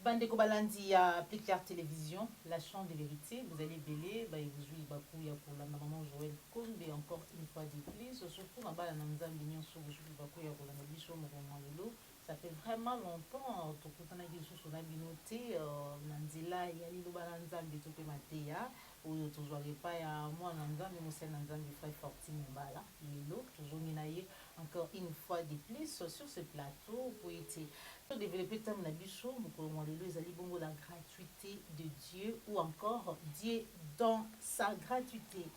Bandeko Balandi à Plicard Télévision, la chambre de vérité, vous allez bêler, bah, vous jouez Bakouya pour la maman Joël Kombe, encore une fois de plus, surtout dans la Namza Mignon sur vous jouez Bakouya pour la Nabicho Mokomalo. Ça fait vraiment longtemps, tout le temps, sur la binoté, Nanzila, Yali Lobalanza, Betope Matea, ou toujours pas à moi, Nanza, mais moi, c'est Nanza, mes frères Fortine Mbala, Lilo, toujours Minaye, encore une fois de plus, sur ce plateau, pour être développer tam na biso mokolo lelo ezali bongo la gratuité de Dieu ou encore Dieu dans sa gratuité.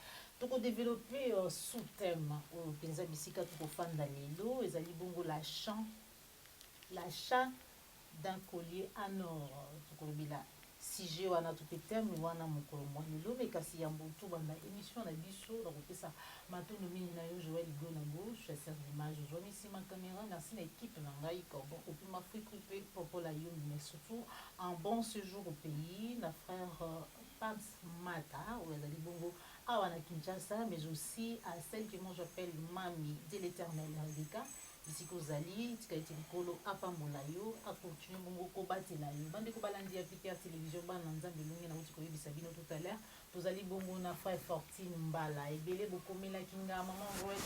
Développer sous-thème oyo mpenza bisika tokofanda lelo ezali bongo l'achat d'un collier en or. Tokolobela sujet wana tope thème wana mokolo lelo me kasi ya mbutu banda émission na biso nakopesa matondo mingi na yo Joël Igo na gauche chasseur d'image ozwami nsima caméra merci na équipe na ngai Cordon opima Afrique coupé popola yo mais surtout un bon séjour au pays na frère Pams Mata ou ezali bongo awa na Kinshasa mais aussi à celle que moi j'appelle Mami de l'éternel Rebecca bisika ozali tika ete likolo apambola yo akontinue bongo kobatela yo bandeko balandi ya Plicard Télévision bana nzambe elongi nauti koyebisa bino tout à l'heure tozali bongo na frère Fortine Mbala ebele bokomelaki nga mama Joël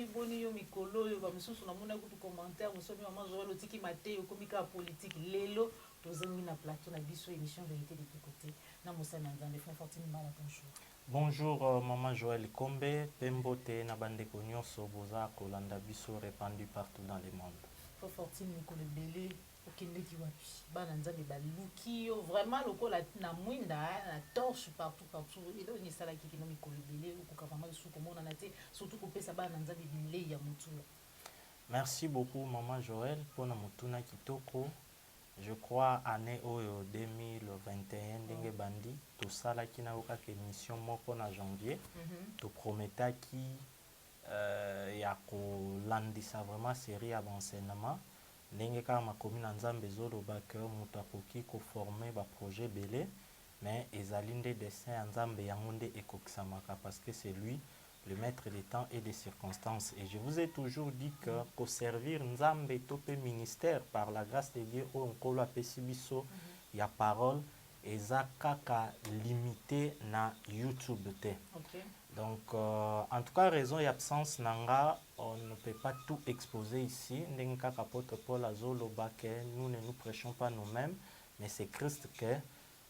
boni yo mikolo oyo bamisusu namona kutu commentaire mosomi mama Joël otiki mate okomi kaka politique lelo tozangi na plateau na biso émission vérité de tous côtés na mosala na nzambe frère Fortine Mbala bonjour. Bonjour Maman Joël Kombe, Pembote na bandeko nyonso boza kolanda biso répandu partout dans le monde. Frère Fortine mikolo ebele okendeki wapi bana nzambe baluki yo vraiment lokola na mwinda na torche partout elo nisalaki kino mikolo ebele okoka vraiment lisusu komonana te surtout kopesa bana nzambe bilei ya motula. Merci beaucoup Maman Joël pour na mutuna kitoko. Je crois année oyo 2021 ndenge bandi tosalaki na okaka émission moko na janvier toprometaki ya kolandisa vraiment série ya baenseignement ndenge kaka makomi na nzambe ezoloba ke moto akoki koforme baprojet ebele mais ezali nde dessin ya nzambe yango nde ekokisamaka parce que c'est lui le maître des temps et des circonstances. Et je vous ai toujours dit que pour servir Nzambe tope ministère par la grâce de Dieu au nkolo apesi biso ya parole eza kaka limité na YouTube te. Okay. Donc en tout cas raison et absence nanga on ne peut pas tout exposer ici. Ndenge kaka apôtre Paul azoloba que nous ne nous prêchons pas nous-mêmes mais c'est Christ que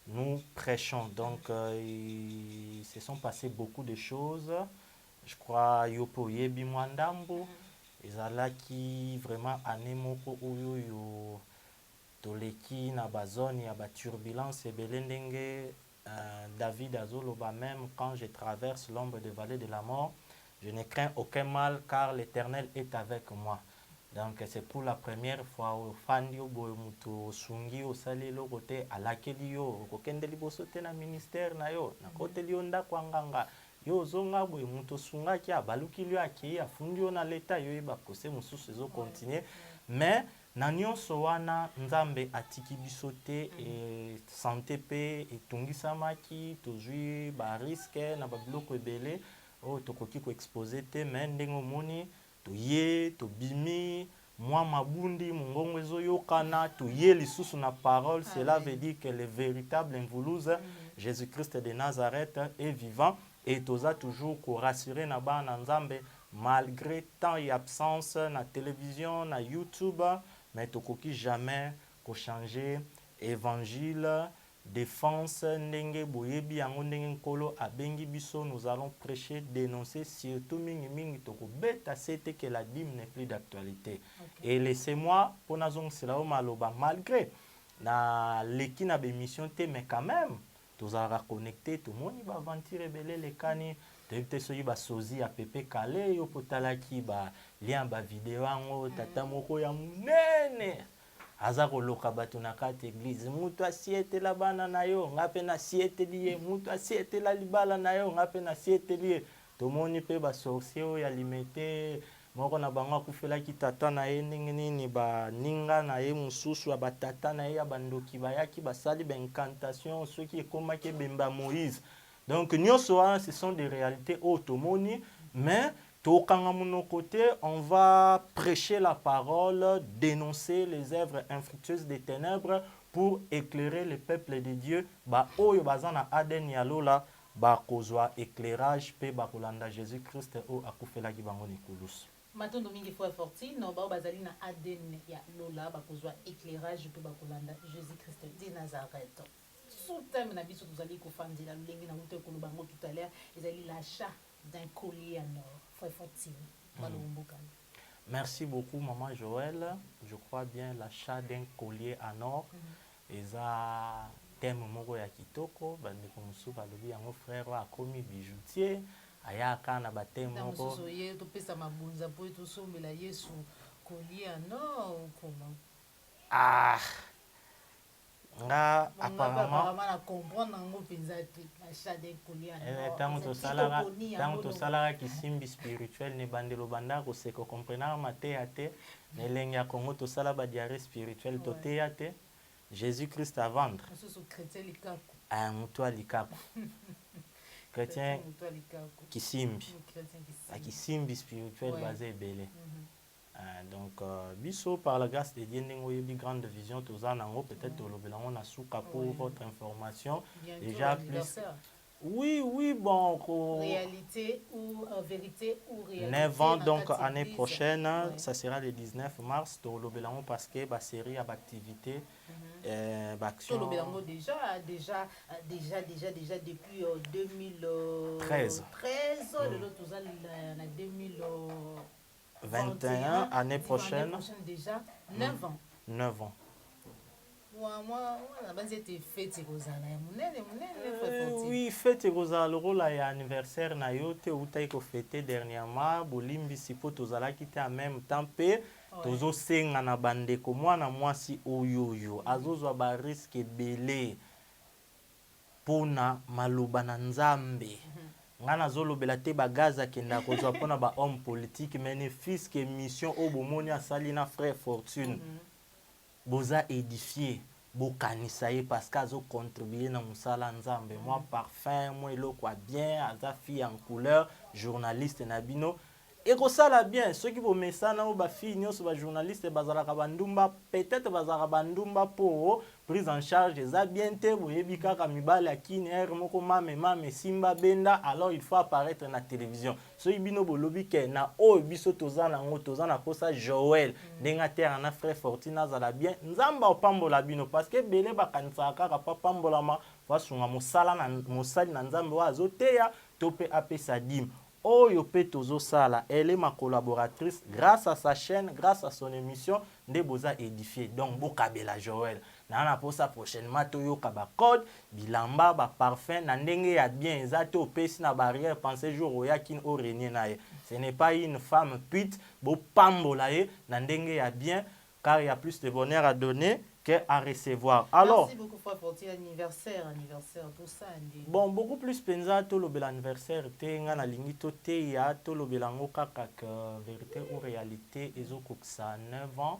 nous prêchons. Donc il se sont passées beaucoup de choses. Je crois yopo yebi mwandambo ezalaki vraiment année moko oyo yo toleki na bazone ya ba turbulence ebele ndenge David azoloba même quand je traverse l'ombre de vallée de la mort je ne crains aucun mal car l'Éternel est avec moi. Donc c'est pour la première fois ofandi oboyo mutu osungi osali eloko te alakeli yo okokende liboso te na ministère na yo nakoteli yo ndako nganga yo ozonga boye mutu osungaki abalukili yo akei afundi yo na leta yo yeba kose mosusu ezokontinue mais na nyonso wana nzambe atiki biso te santé mpe etungisamaki tozwi bariske na babiloko ebele oyo tokoki koexpose te mais ndenge omoni toye tobimi mwa mabundi mongongo ezoyokana toye lisusu na parole. Cela veut dire que le véritable invoulouse Jésus-Christ de Nazareth est vivant et toza toujours ko rassurer na bana nzambe malgré tant et absence na télévision na YouTube mais tokoki jamais ko changer évangile défense ndenge boyebi yango ndenge nkolo abengi biso nous allons prêcher dénoncer surtout mingi mingi toko beta c'était que la dîme n'est plus d'actualité. Et laissez-moi pour nazong cela maloba malgré na leki na bémission te mais quand même tozalaka connecté tomoni baventure ebele lekani toyebi te soki basozi ya pepe kale yo potalaki balien bavideo yango tata moko ya monene aza koloka bato na kati église mutu asietela bana na yo nga mpe nasieteli ye mutu asietela libala na yo nga mpe nasieteli ye tomoni mpe basorcier oyo alimete moko na bango akufelaki tata na ye ndenge nini baninga na ye mosusu ya batata na ye ya bandoki bayaki basali baincantation soki ekomaki ebemba Moïse. Donc nyonso wana ce sont des réalités oyo tomoni mais Tokanga mon côté, on va prêcher la parole, dénoncer les œuvres infructueuses des ténèbres pour éclairer le peuple de Dieu. Ba oyo bazana aden yalola ba kozwa éclairage pe ba kolanda Jésus-Christ o akufelaki bango nikulus. Matondo mingi fois forti no ba bazali na ADN ya lola ba kozwa éclairage pe ba kolanda Jésus-Christ de Nazareth. Sous thème na biso tozali kofandela lulengi na ute koloba ngo tout à l'heure, ezali l'achat d'un collier en or. Fois forti. Merci beaucoup maman Joël. Je crois bien l'achat d'un collier en or. Eza thème moko ya kitoko bande ko musu balobi yango frère wa komi bijoutier ayaka na bathème moko so ye to pesa mabunza po to sombela Yesu collier en or comment nga apparemment na comprendre ngo penza l'achat d'un collier en or tango tosalaka kisimbi spirituel ne bandelo banda koseko comprenaka mateya te na elengi ya Congo tosala badiare spirituel toteya te Jésus-Christ à vendre. Un moutoua likaku. Chrétien kisimbi. A kisimbi spirituel basé belé. Donc, biso par la grâce de Dieu, nous avons une grande vision. Peut-être que nous souka pour votre information. Déjà plus. Oui, bon. Réalité ou vérité ou réalité. 9 ans, donc année prochaine, ça sera le 19 mars. Parce que la série a d'activités. Déjà depuis 2013. 2021, année prochaine. Déjà 9 ans. 9 ans. Oui, fête Rosa, le rôle est anniversaire na yote ou taiko fêté dernièrement, bolimbi sipo tozala kite en même temps pe tozo senga na bande ko mwana mwasi oyoyo azozwa ba risque belé pona maloba na nzambe. Ngana zolobela te bagaza kenda kozwa pona ba homme politique mais fils que mission o bomoni asali na frère Fortune. Boza édifié bokanisa ye parce qu'azo contribuer na musala nzambe moi parfum moi eloko bien aza fille en couleur journaliste na bino ekosala bien soki bomesana o ba fille nyonso ba journaliste bazalaka bandumba peut-être bazalaka bandumba po prise en charge eza bien te boyebi kaka mibale akini moko mame simba benda alors il faut apparaître na télévision soki bino bolobi ke na oyo biso toza na posa Joël ndenga terre na frère Fortune azala bien nzamba opambola bino parce que belé bakanisaka kaka pa pambolama fasunga mosali na nzambe wa azoteya to pe apesa dim Oyo pe tozo sala, elle est ma collaboratrice grâce à sa chaîne, grâce à son émission, nde boza édifié. Donc bokabela Joël. Na pour ça prochainement toyo kaba code, bilamba ba parfum na ndenge ya bien ezate opesi na barrière penser jour oya kin o renier na ye. Ce n'est pas une femme pute, bo pambola ye na ndenge ya bien car il y a plus de bonheur à donner qu'à recevoir. Alors, merci beaucoup pour votre anniversaire, tout ça. Bon, beaucoup plus penza to lo bel anniversaire te nga na lingi to te ya to lo belango kaka vérité ou réalité ezo koksa 9 ans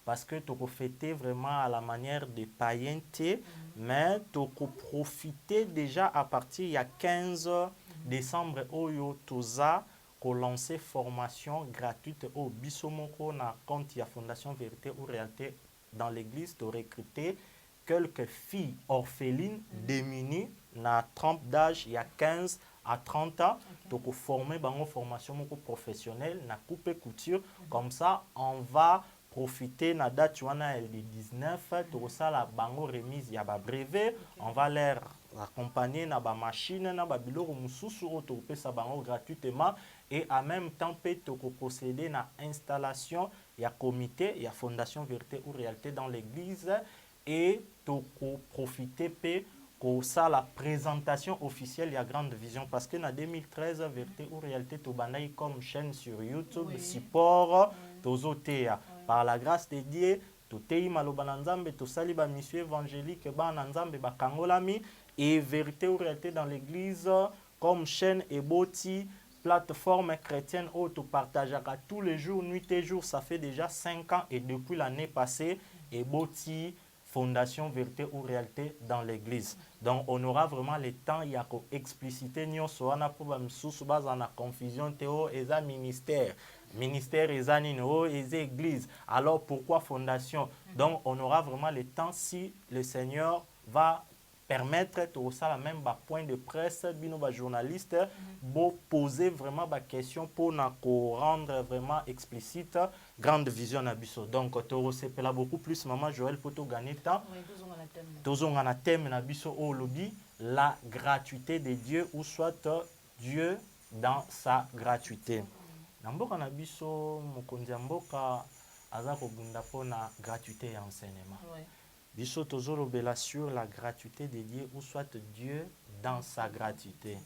parce que tu fêter vraiment à la manière des païens mais tu profiter déjà à partir il y a 15 décembre oyo toza ko lancer formation gratuite au bisomoko na compte ya Fondation Vérité ou Réalité dans l'église de recruter quelques filles orphelines démunies na 30 d'âge il y a 15 à 30 ans donc former bango formation professionnelle na coupe couture comme ça on va profiter na date wana le 19 to sala bango remise ya ba brevet on va leur accompagner na ba machine na ba biloko mususu to pesa bango gratuitement et en même temps peut to procéder na installation ya comité ya Fondation Vérité ou Réalité dans l'église et to profiter pe ko ça la présentation officielle ya Grande Vision parce que na 2013 Vérité ou Réalité to bandai comme chaîne sur YouTube support tozotea par la grâce de Dieu totei maloba na nzambe tosali ba mission évangélique ba na nzambe ba kangolami et Vérité ou Réalité dans l'église comme chaîne eboti plateforme chrétienne où tu partages tous les jours nuit et jour ça fait déjà 5 ans et depuis l'année passée eboti fondation, vérité ou réalité dans l'église. Donc, on aura vraiment le temps, il y a qu'à expliciter, nous, on a pour la confusion, théo, et ministère. Ministère, et église. Alors, pourquoi fondation? Donc, on aura vraiment le temps si le Seigneur va permettre tout ça, même point de presse, bino journaliste, poser vraiment des questions pour nous rendre vraiment explicite grande vision à biso. Donc, c'est beaucoup plus maman Joël pour tout gagner temps. Tous on a un thème na biso au lobby, la gratuité de Dieu ou soit Dieu dans sa gratuité. Namboka na biso mokonzi mboka aza ko bunda pona gratuité et enseignement. Biso tozolobela sur la gratuité de Dieu ou soit Dieu dans sa gratuité.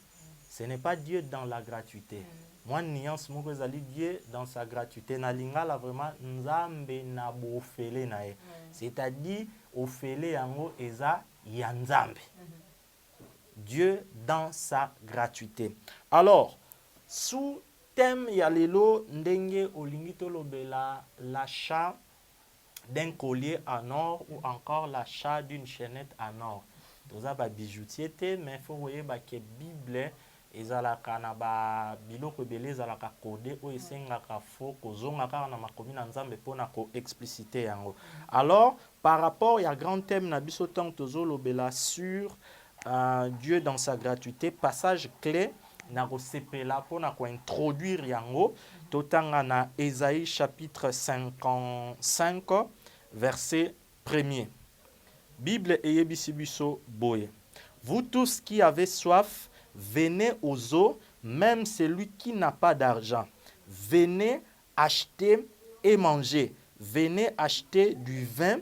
Ce n'est pas Dieu dans la gratuité. Moi, nuance moko ezali Dieu dans sa gratuité. Na lingala vraiment nzambe na bofele na ye. C'est-à-dire ofele yango eza ya nzambe. Dieu dans sa gratuité. Alors, sous thème ya lelo ndenge olingi tolobela l'achat d'un collier en or ou encore l'achat d'une chaînette en or. Toza ba bijoutier te, mais faut voyer ba ke Bible ezalaka na ba biloko ebele ezalaka codé o esengaka fo kozonga kaka na makomi na nzambe pona ko expliciter yango. Alors, par rapport ya grand thème na biso tant tozolobela sur Dieu dans sa gratuité, passage clé na kosepela pona ko introduire yango. Totanga na Ésaïe chapitre 55, verset 1er. Bible eyebisi biso boye. Vous tous qui avez soif, venez aux eaux, même celui qui n'a pas d'argent. Venez acheter et manger. Venez acheter du vin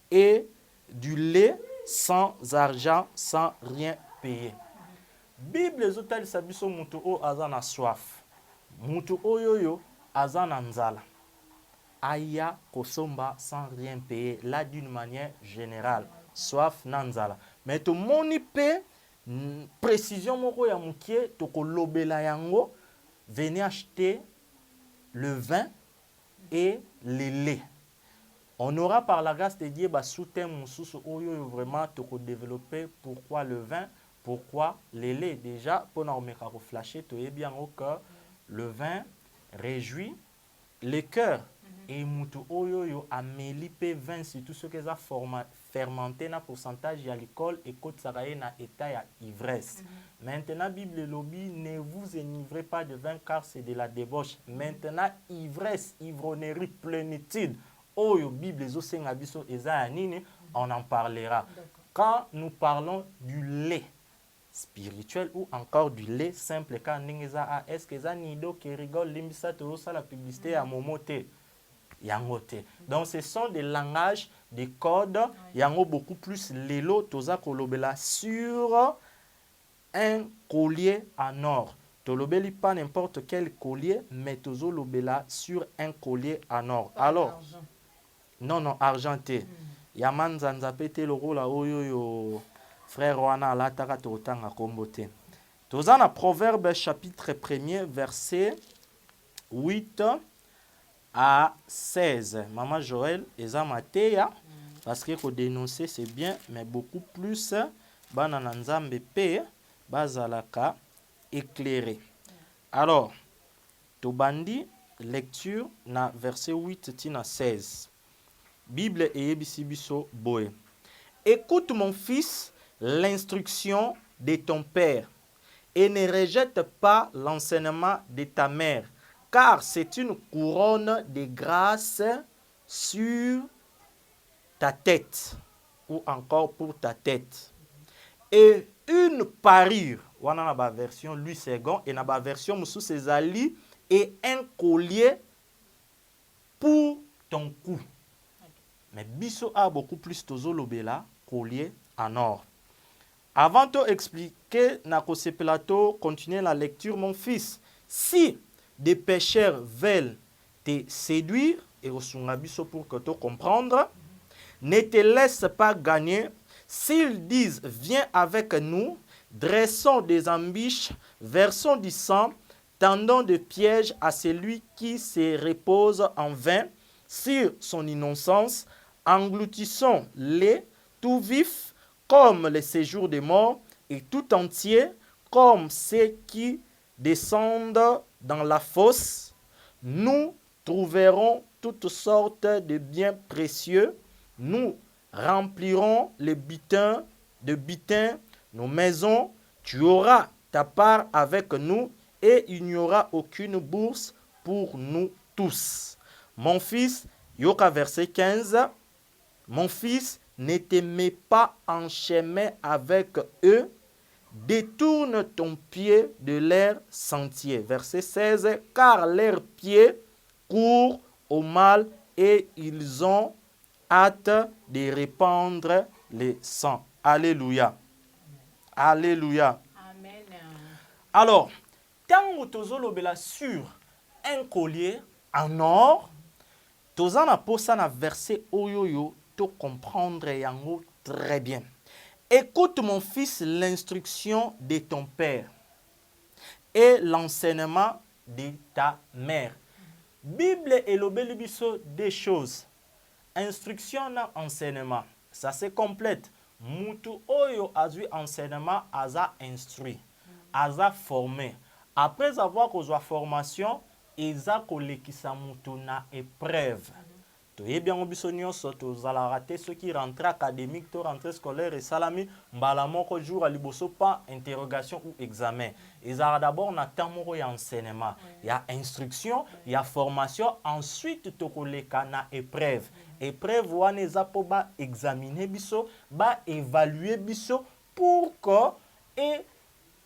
et du lait sans argent, sans rien payer. Bible ezotalisa biso mutu o aza na soif. Mutu oyoyo aza na nzala. Aya kosomba sans rien payer, là d'une manière générale. Soif na nzala. Mais to moni pe précision moko ya mukie to kolobela yango, venez acheter le vin et le lait. On aura par la grâce de Dieu sous-thème mususu oyo vraiment to ko développer pourquoi le vin. Pourquoi le lait? Déjà, pour nous flasher, tu es bien au cœur. Le vin réjouit le cœur. Et mutu oyoyo amelipe vin, c'est tout ce qui est fermenté na pourcentage à l'alcool et côte saraye na état ya ivresse. Maintenant, Bible lobby, ne vous enivrez pas de vin car c'est de la débauche. Maintenant, ivresse, ivronnerie, plénitude. Oyo Bible zo senga biso eza anini, on en parlera. Quand nous parlons du lait spirituel ou encore du lait simple, quand ningeza est-ce que ça nido qui rigole limbisa to ça la publicité à momote yangote. Donc ce sont des langages, des codes, yango beaucoup plus lelo toza kolobela sur un collier en or. Tolobeli pas n'importe quel collier, mais tozo lobela sur un collier en or. Alors non argenté. Yaman zanzapete le rôle à oyo frère wana la taka totanga kombote. Tozana Proverbe chapitre 1er verset 8 à 16. Maman Joël eza mateya parce que ko dénoncer c'est bien mais beaucoup plus bana na nzambe pe bazalaka éclairé. Alors tobandi lecture na verset 8 tina 16. Bible eyebisi biso boye. Écoute mon fils l'instruction de ton père et ne rejette pas l'enseignement de ta mère, car c'est une couronne de grâce sur ta tête ou encore pour ta tête et une parure. Wana na ba version lui second et na ba version musu sezali et un collier pour ton cou. Mais biso a beaucoup plus tozolobela collier en or. Avant de expliquer Nakose Plateau, continuer la lecture, mon fils. Si des pécheurs veulent te séduire, et au Sungabiso pour que tu comprennes, ne te laisse pas gagner. S'ils disent, viens avec nous, dressons des embûches, versons du sang, tendons des pièges à celui qui se repose en vain sur son innocence, engloutissons-les tout vifs comme le séjour des morts et tout entier comme ceux qui descendent dans la fosse. Nous trouverons toutes sortes de biens précieux. Nous remplirons les butins de butins, nos maisons. Tu auras ta part avec nous et il n'y aura aucune bourse pour nous tous. Mon fils, Yoka verset 15, mon fils, ne te mets pas en chemin avec eux, détourne ton pied de leur sentier. Verset 16, car leurs pieds courent au mal et ils ont hâte de répandre le sang. Alléluia. Alléluia. Amen. Alors, tant que sur un collier en or, tozana na posa na verset oyoyo to comprendre yango très bien. Écoute mon fils l'instruction de ton père et l'enseignement de ta mère. Bible elobeli biso des choses. Instruction na enseignement. Ça se complète. Mutu oyo azui enseignement aza instruit. Aza formé. Après avoir kozwa formation, eza kolekisa mutu na épreuve. Toyebi biso nyonso tozala te ceux qui rentrent académique, to rentrent scolaire et salami mbala moko jour à liboso pas interrogation ou examen. Ezala d'abord na temps moko ya enseignement, ya instruction, ya formation, ensuite tokoleka na épreuve. Épreuve wana eza po ba examiner biso, ba évaluer biso pour que et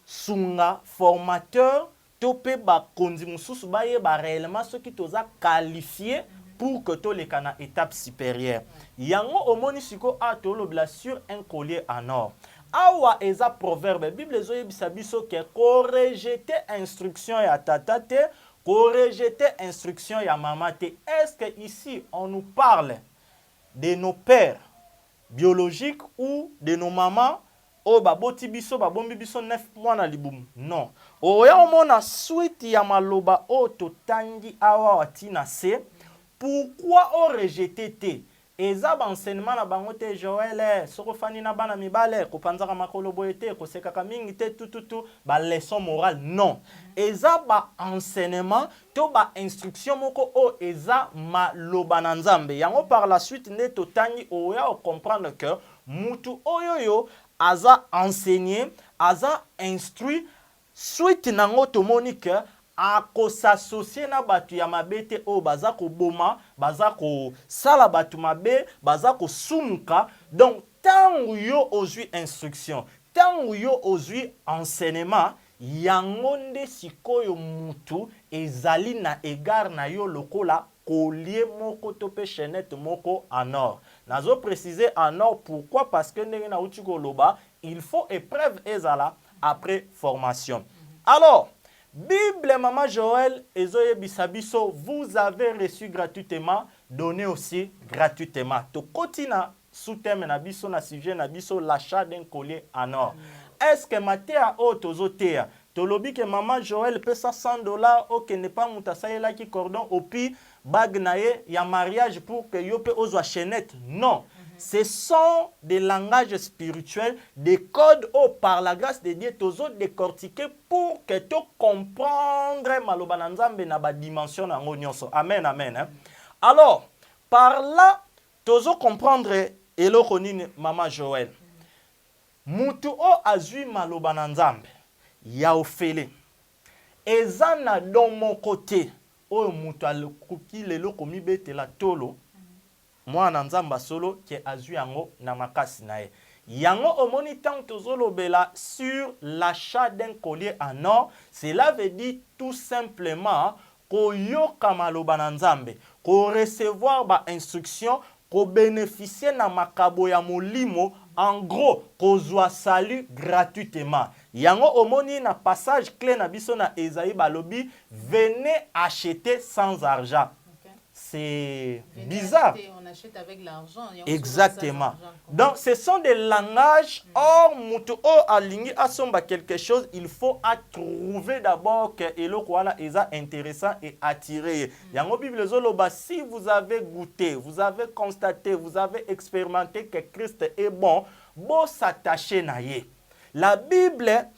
sunga formateur topé ba konzi mususu ba yeba réellement ceux qui toza qualifié pour que tu les kana étape supérieure. Yango omoni siko a tolobla sur un collier en or. Awa eza proverbe Bible zo yebisa biso ke ko rejeter instruction ya tata te, ko rejeter instruction ya maman te. Est-ce que ici on nous parle de nos pères biologiques ou de nos mamans o baboti biso babombi biso 9 mois na libumu? Non. Oya omona suite ya maloba o totangi awa watina se. Pourquoi on rejette te? Eza ba enseignement na bango te Joël, soko fani na bana mibale, ko panzaka makolo boyete, ko sekaka mingi te tout ba leçon morale. Non. Eza ba enseignement to ba instruction moko o eza maloba na Nzambe. Yango par la suite ne totangi oya o comprendre que mutu oyoyo aza enseigné, aza instruit, suite nango tomoni que ako s'associer na batu ya mabete o baza ko boma, baza ko sala batu mabe, baza ko sumuka. Donc tant yo ozui instruction, tant yo ozui enseignement, yango nde sikoyo mutu ezali na égard na yo lokola collier moko to pe chaînette moko en or. Nazo préciser en or pourquoi? Parce que ndenge na uti ko loba, il faut épreuve ezala après formation. Alors Bible Maman Joël ezoye bisabiso, vous avez reçu gratuitement, donné aussi gratuitement. To kotina sous-thème na biso na sujet na biso l'achat d'un collier en or. Est-ce que matéa o tozotea tolobi que Maman Joël peut ça $100 o que ne pas mutasayela ki cordon opi bag nae ya mariage pour que yo pe ozwa chaînette? Non. Ce sont des langages spirituels, des codes par la grâce de Dieu, tozo décortiquer pour que tu comprendre maloba na Nzambe na ba dimension na nyonso. Amen, amen. Hein? Alors, par là, tozo comprendre eloko nini Maman Joël. Mutu o azui maloba na Nzambe ya ofele. Eza na don mon côté o mutu alokuki lelo komi betela tolo. Mwana Nzamba solo qui azui yango na makasi na ye. Yango omoni tant tozolobela sur l'achat d'un collier en or, cela veut dire tout simplement ko yoka maloba na Nzambe, ko recevoir ba instruction, ko bénéficier na makabo ya molimo, en gros ko zwa salut gratuitement. Yango omoni na passage clé na biso na Esaïe balobi, venez acheter sans argent. c'est Venez bizarre. acheter, on achète avec l'argent. Exactement. Donc, ce sont des langages. Or, muto o alingi asomba quelque chose, il faut trouver d'abord que elo kwala eza intéressant et attiré. Yango Bible zoloba, si vous avez goûté, vous avez constaté, vous avez expérimenté que Christ est bon, bon s'attacher na ye. La Bible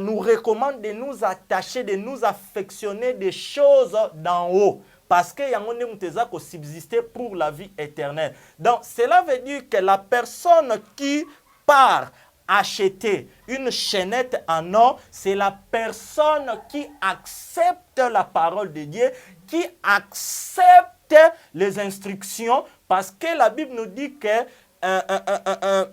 nous recommande de nous attacher, de nous affectionner des choses d'en haut. Parce que yango ne muteza ko subsister pour la vie éternelle. Donc cela veut dire que la personne qui part acheter une chaînette en or, c'est la personne qui accepte la parole de Dieu, qui accepte les instructions, parce que la Bible nous dit que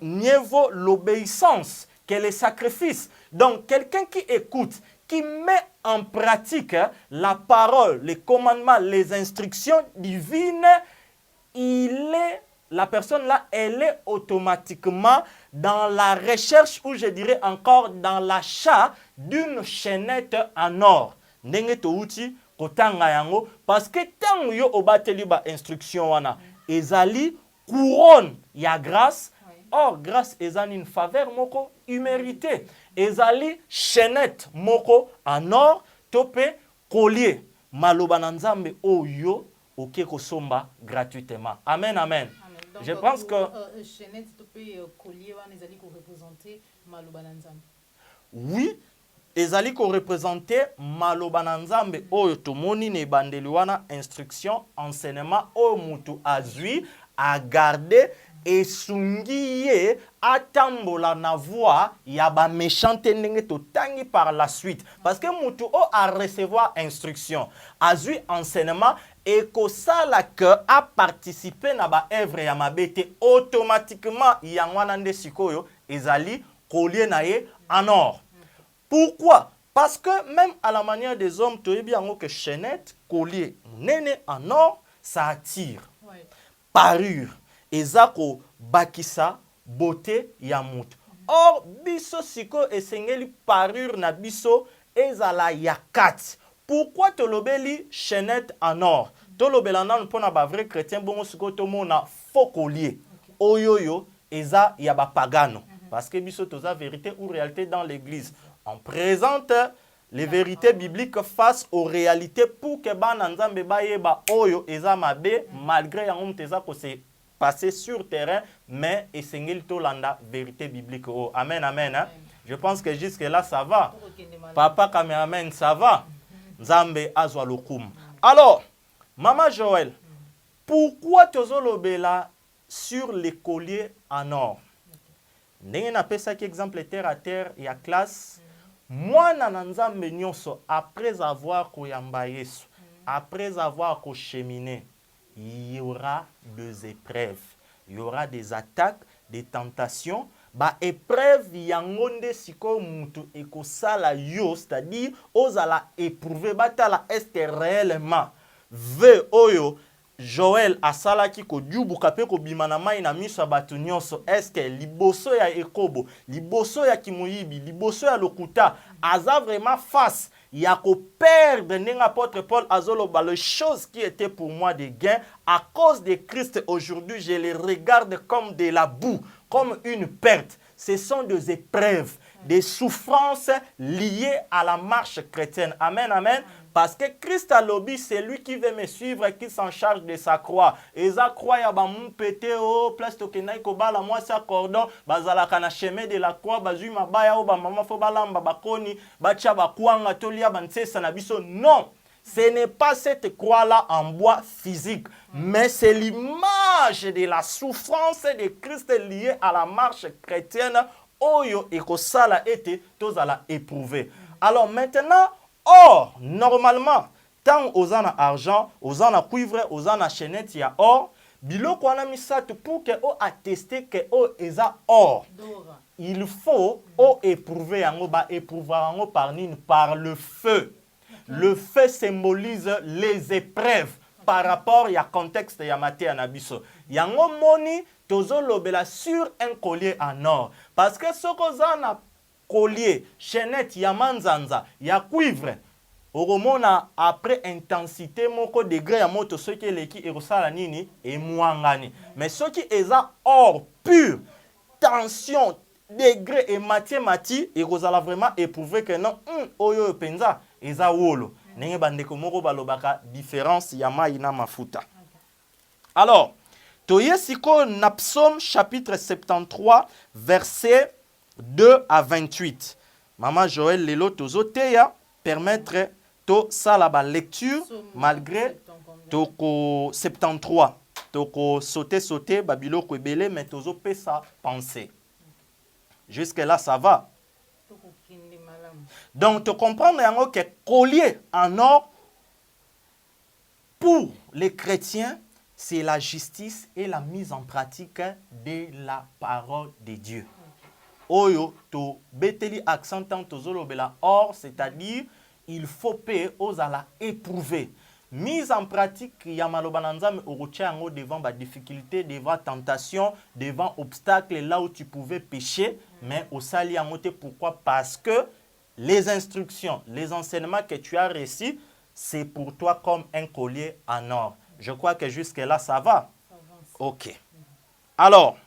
mieux vaut l'obéissance que les sacrifices. Donc quelqu'un qui écoute, qui met en pratique la parole, les commandements, les instructions divines, la personne là, elle est automatiquement dans la recherche, ou je dirais encore dans l'achat d'une chaînette en or. Ndenge to uti kotanga yango, parce que tant yo obateli ba instruction wana, ezali couronne ya grâce. Or, grâce ezali une faveur moko immérité. Ezali chaînette moko en or, tope collier. Maloba na nzambe oyo oke kosomba gratuitement. Amen, amen. Donc, je pense que chaînette tope collier wana ezali ko représenter maloba na nzambe. Oui, ezali ko représenter maloba na nzambe oyo tomoni ne bandeli wana instruction, enseignement oyo mutu azui a garder esungi ye atambola na voix ya ba méchante ndenge totangi par la suite, parce que mutu o a recevoir instruction azui enseignement et kosala que a participer na ba œuvre ya mabete, automatiquement yangwana nde sikoyo ezali collier na ye en or. Pourquoi? Parce que même à la manière des hommes, toyebi yango que chaînette, collier, nene en or, ça attire. Ouais. Parure. Ezako bakisa beauté ya mutu. Or biso siko esengeli parure na biso ezala yakat. Pourquoi tolobeli chaînette en or? Tolobela nanu pona ba vrai chrétien bongo siko tomona faux collier. Oyoyo eza ya ba pagano. Parce que biso toza vérité ou réalité dans l'église. On présente les vérités bibliques face aux réalités pour que bana nzambe bayeba oyo eza mabe malgré yango muteza ko se passer sur terrain, mais esengeli tolanda vérité biblique. Oh, amen, amen. Hein? Je pense que jusque là ça va. Papa cameraman, ça va. Nzambe azwa lokum. Alors, Maman Joël, pourquoi tozolobela sur les colliers en or? Ndenge na pesa ki exemple terre à terre ya classe. Mwana na nzambe nyonso après avoir koyamba Yesu, après avoir kocheminé, il y aura des épreuves, il y aura des attaques, des tentations. Ba épreuve yangonde siko mutu ekosala yo, c'est-à-dire ozala éprouver batala est réellement ve oyo Joël asala ki ko diubuka pe ko bimana mai na miso bato nyonso, est-ce que liboso ya ekobo, liboso ya kimoyibi, liboso ya lokuta aza vraiment face ya ko perdre ndenge apôtre Paul azoloba, les choses qui étaient pour moi des gains à cause de Christ aujourd'hui je les regarde comme de la boue, comme une perte. Ce sont des épreuves, des souffrances liées à la marche chrétienne. Amen, amen. Parce que Christ a lobby, c'est lui qui veut me suivre et qui s'en charge de sa croix. Et sa croix, ya ba mon pété o place tokenai ko bala moi sa cordon, bazala kana chemin de la croix, bazui mabaya o ba mama fo balamba bakoni, bacha bakwanga tolia bansesa na biso. Non. Ce n'est pas cette croix-là en bois physique, mais c'est l'image de la souffrance de Christ liée à la marche chrétienne. Oyo ekosala ete tozala éprouvé. Alors maintenant, or, normalement, tant aux en argent, aux en cuivre, aux en chaînette, il y a or, biloko wana misato pour que o attester que o eza or. Il faut o éprouver yango ba éprouver yango par le feu. Le feu symbolise les épreuves par rapport à contexte ya matière na biso. Yango moni tozo lobela sur un collier en or. Parce que ce qu'on a collier, chaînette, ya manzanza, ya cuivre, okomona après intensité moko degré ya moto soki eleki ekosala nini emwangani. Mais soki eza or pur, tension, degré et mati ekozala vraiment éprouvé que non oyo penza eza wolo. Ndenge bandeko moko balobaka différence ya mai na mafuta. Alors, toye siko na Psaume chapitre 73 verset 2 à 28. Maman Joël lelo tozo teya permettre to sala ba lecture malgré toko 73 toko sauter babilo ko ebele mais tozo pesa penser. Jusque là ça va. Donc tu comprends yango que collier en or pour les chrétiens c'est la justice et la mise en pratique de la parole de Dieu. Oyo to beteli accent tozolobela or, c'est-à-dire il faut payer aux ala éprouver. Mise en pratique ya maloba na nzambe okotia yango devant ba difficulté, devant tentation, devant obstacle là où tu pouvais pécher, mais osali yango te. Pourquoi? Parce que les instructions, les enseignements que tu as reçus, c'est pour toi comme un collier en or. Je crois que jusque là ça va. OK. Alors,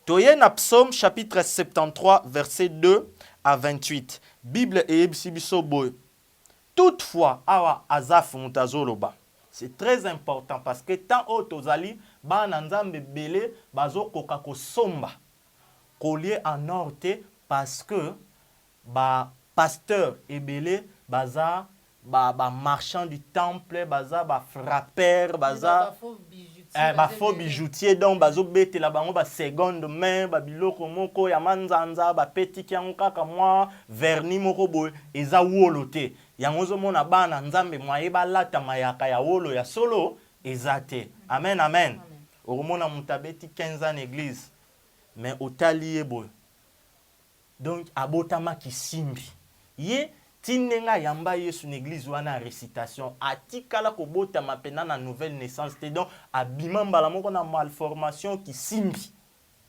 toye na Psaume chapitre 73 verset 2 à 28. Bible et biso boy. Toutefois, awa azaf mutazoloba. C'est très important parce que tant otozali ba nzambe belé bazo koka ko somba. Collier en or te parce que ba pasteur ebele baza ba marchand du temple, baza ba frappeur, baza ba faux bijoutier, donc bazo bete la bango ba seconde main, ba biloko moko ya manzanza, ba petit yango kaka mwa vernis moko boy eza wolo te. Yango zo mona bana nzambe mwaye ba lata mayaka ya wolo ya solo eza te. Amen amen. Okomona mutabeti 15 ans en église mais otali boy. Donc abotama kisimbi. Ye tinenga yamba yesu n'église wana récitation atikala kobota mapena na nouvelle naissance te donc abima mbala moko na malformation qui simbi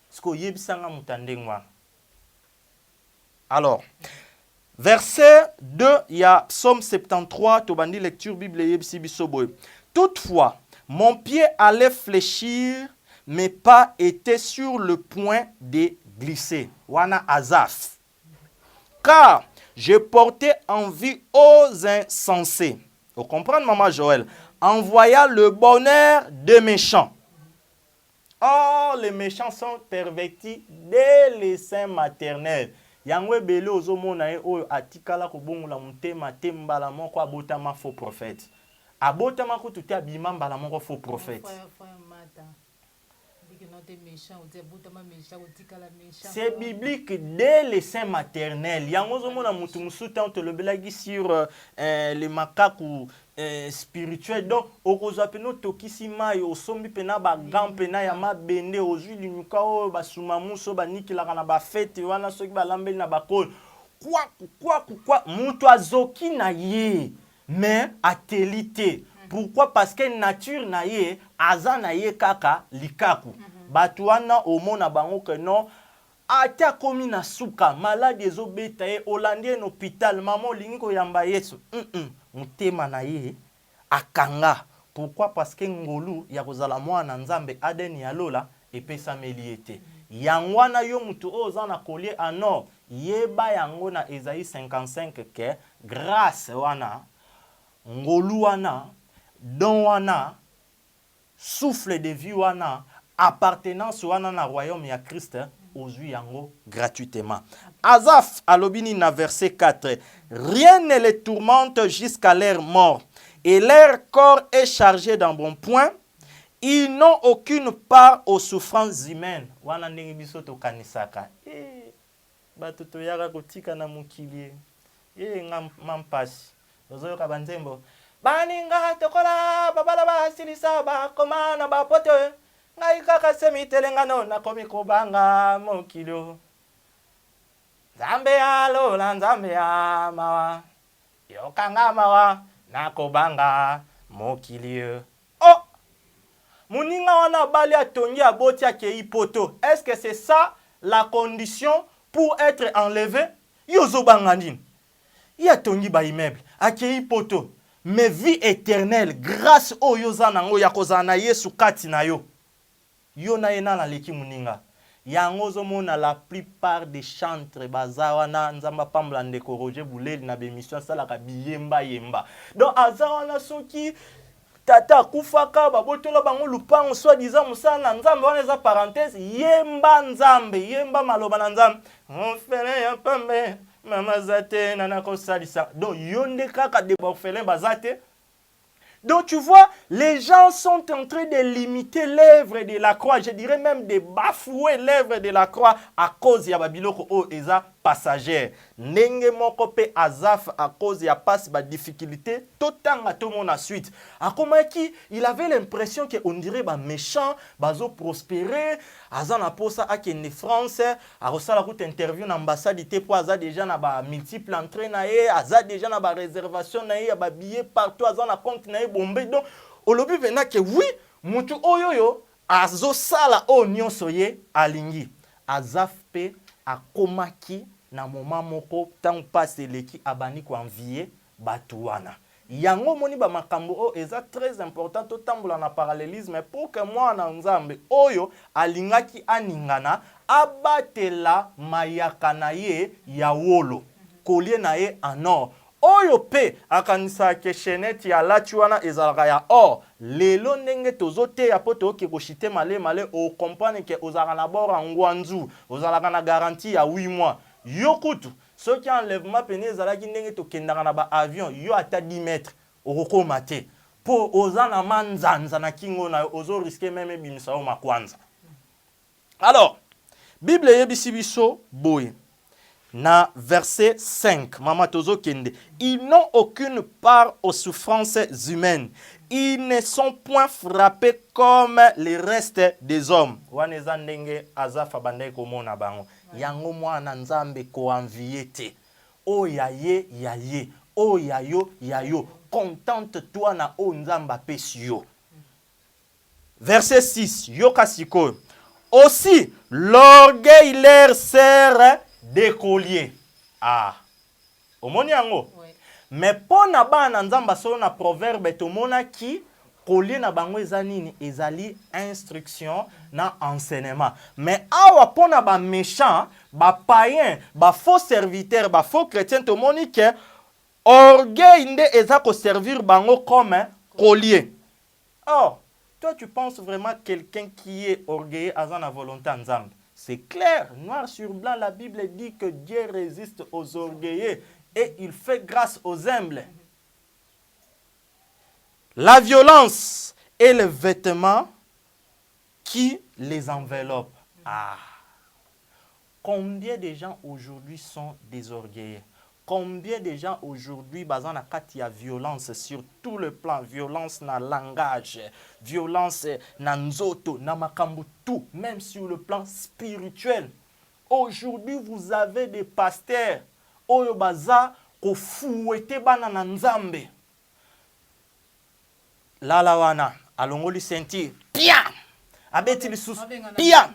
sko yebisanga mutandengwa. Alors verset 2 il y a Psaume 73 tobandi lecture Bible yebisi biso boy. Toutefois mon pied allait fléchir, mes pas étaient sur le point de glisser. Wana Azaf. Car je portais envie aux insensés. Vous comprenez, maman Joël? Envoya le bonheur des méchants. Oh, les méchants sont pervertis dès les seins maternels. Yangwe bele ozomona e oyo atikala ko bongola mutema tembala moko abotama faux prophète. Abotama ko tuti abima mbala moko faux prophète. C'est biblique dès les seins maternels. Yangozomona mutu musuta on te le belagi sur les makaku spirituels. Donc okozwa peno tokisi mai osombi pena ba gant pena ya mabende ozwi linuka o basuma muso banikilaka na ba fete wana soki balambeli na bakol. Quoi mutu azoki na ye mais atelite. Pourquoi? Parce que nature na ye aza na ye kaka likaku. Batuana omona bango que non ata komi na suka malade ezobeta ye olandi na hôpital maman lingi ko yamba yesu mutema na ye akanga. Pourquoi? Parce que ngolu ya kozala mwana nzambe aden ya lola epesa meliete yangwana yo mutu oza na collier en or yeba yango na Esaïe 55 que grâce wana ngolu wana don wana souffle de vie wana appartenance wana na royaume ya Christ ozwi yango gratuitement. Azaf alobini na verset 4. Rien ne les tourmente jusqu'à leur mort et leur corps est chargé d'embonpoint. Ils n'ont aucune part aux souffrances humaines. Wana ndenge biso to kanisaka. Bato to yaka kotika na mukili. Ngampasi. Ozoyoka banzembo. Baninga tokola babala basilisa bakoma na bapote. Ngai kaka semitelengano na komi kobanga mokilo. Nzambe ya lola nzambe ya mawa. Yokanga mawa na kobanga mokilio. Oh! Muninga wana bali atongi aboti akei poto. Est-ce que c'est ça la condition pour être enlevé? Yozo bangandine. Ya tongi ba immeuble. akei poto. Mais vie éternelle, grâce au yozanango ya kozana Yesu kati na yo. Yo na yena na leki muninga. Yango zomona la plupart des chantres bazawana nzamba pambla ndeko Roger Bouleli na bémission salaka biyemba yemba. Donc azawana soki tata kufaka babotola bango lupango soi-disant musala nzambe wana eza parenthèse yemba nzambe yemba maloba na nzambe orphelin ya pembe mama zate nana kosalisa. Donc yonde kaka de orphelin bazate. Donc tu vois, les gens sont en train de limiter l'œuvre de la croix, je dirais même de bafouer l'œuvre de la croix à cause ya babiloko o eza passagère. Nenge moko pe azaf à cause ya passe ba difficulté, totanga tout mon a suite. Akomaki, il avait l'impression que on dirait ba méchant, bazo prospérer, azan na posa akene France, a resala route interview na ambassade ité po aza déjà na ba multiple entrée na ye, aza déjà na ba réservation na ye, ba billet partout azan na compte na ye bombe. Donc olobi vena que oui, mutu oyoyo azo sala o nyonso ye alingi. Azaf pe akomaki na moment moko tant passe leki abani ko envier batuana. Yango moni ba makambo o eza très important to tambola na parallélisme pour que moi na nzambe oyo alingaki aningana abatela mayaka na ye ya wolo kolie na ye en or oyo pe akanisa ke chenette ya latuana ezalaka ya or lelo ndenge tozote ya poto ke koshite male o comprendre ke ozalaka na bord ngwanzu ozalaka na garantie ya 8 mois yokutu ceux qui enlèvement pene ezalaki ndenge tokendaka na ba avion yo ata 10 mètres okokoma te po ozana manzanza na kingo na ozo risquer même bimisa o makwanza. Alors Bible yebisi biso boye na verset 5 mama tozo kende, ils n'ont aucune part aux souffrances humaines, ils ne sont point frappés comme les restes des hommes. Waneza ndenge azafa bandai komona bango yango mwana nzambe ko envier te o yaye yaye o yayo yayo contente-toi na o nzamba pesio. Verset 6 yoka siko aussi l'orgueil leur sert d'écolier. Ah omoni yango oui. Mais pona bana nzamba solo na proverbe tomona ki collier na bango ezanini ezali instruction na enseignement. Mais awa pona ba méchant ba païen ba faux serviteur ba faux chrétien tomoni ke orgueil nde eza ko servir bango comme collier. Oh toi tu penses vraiment quelqu'un qui est orgueilleux a la volonté nzambe? C'est clair, noir sur blanc, la Bible dit que Dieu résiste aux orgueilleux et il fait grâce aux humbles. La violence est le vêtement qui les enveloppe. Ah. Combien de gens aujourd'hui sont des orgueilleux? Combien de gens aujourd'hui basant la carte ya violence sur tout le plan, violence na langage, violence na nzoto, na makambu tout, même sur le plan spirituel. Aujourd'hui, vous avez des pasteurs oyo baza ko fouete bana na nzambe. La wana alongoli senti pia abeti lisusu pia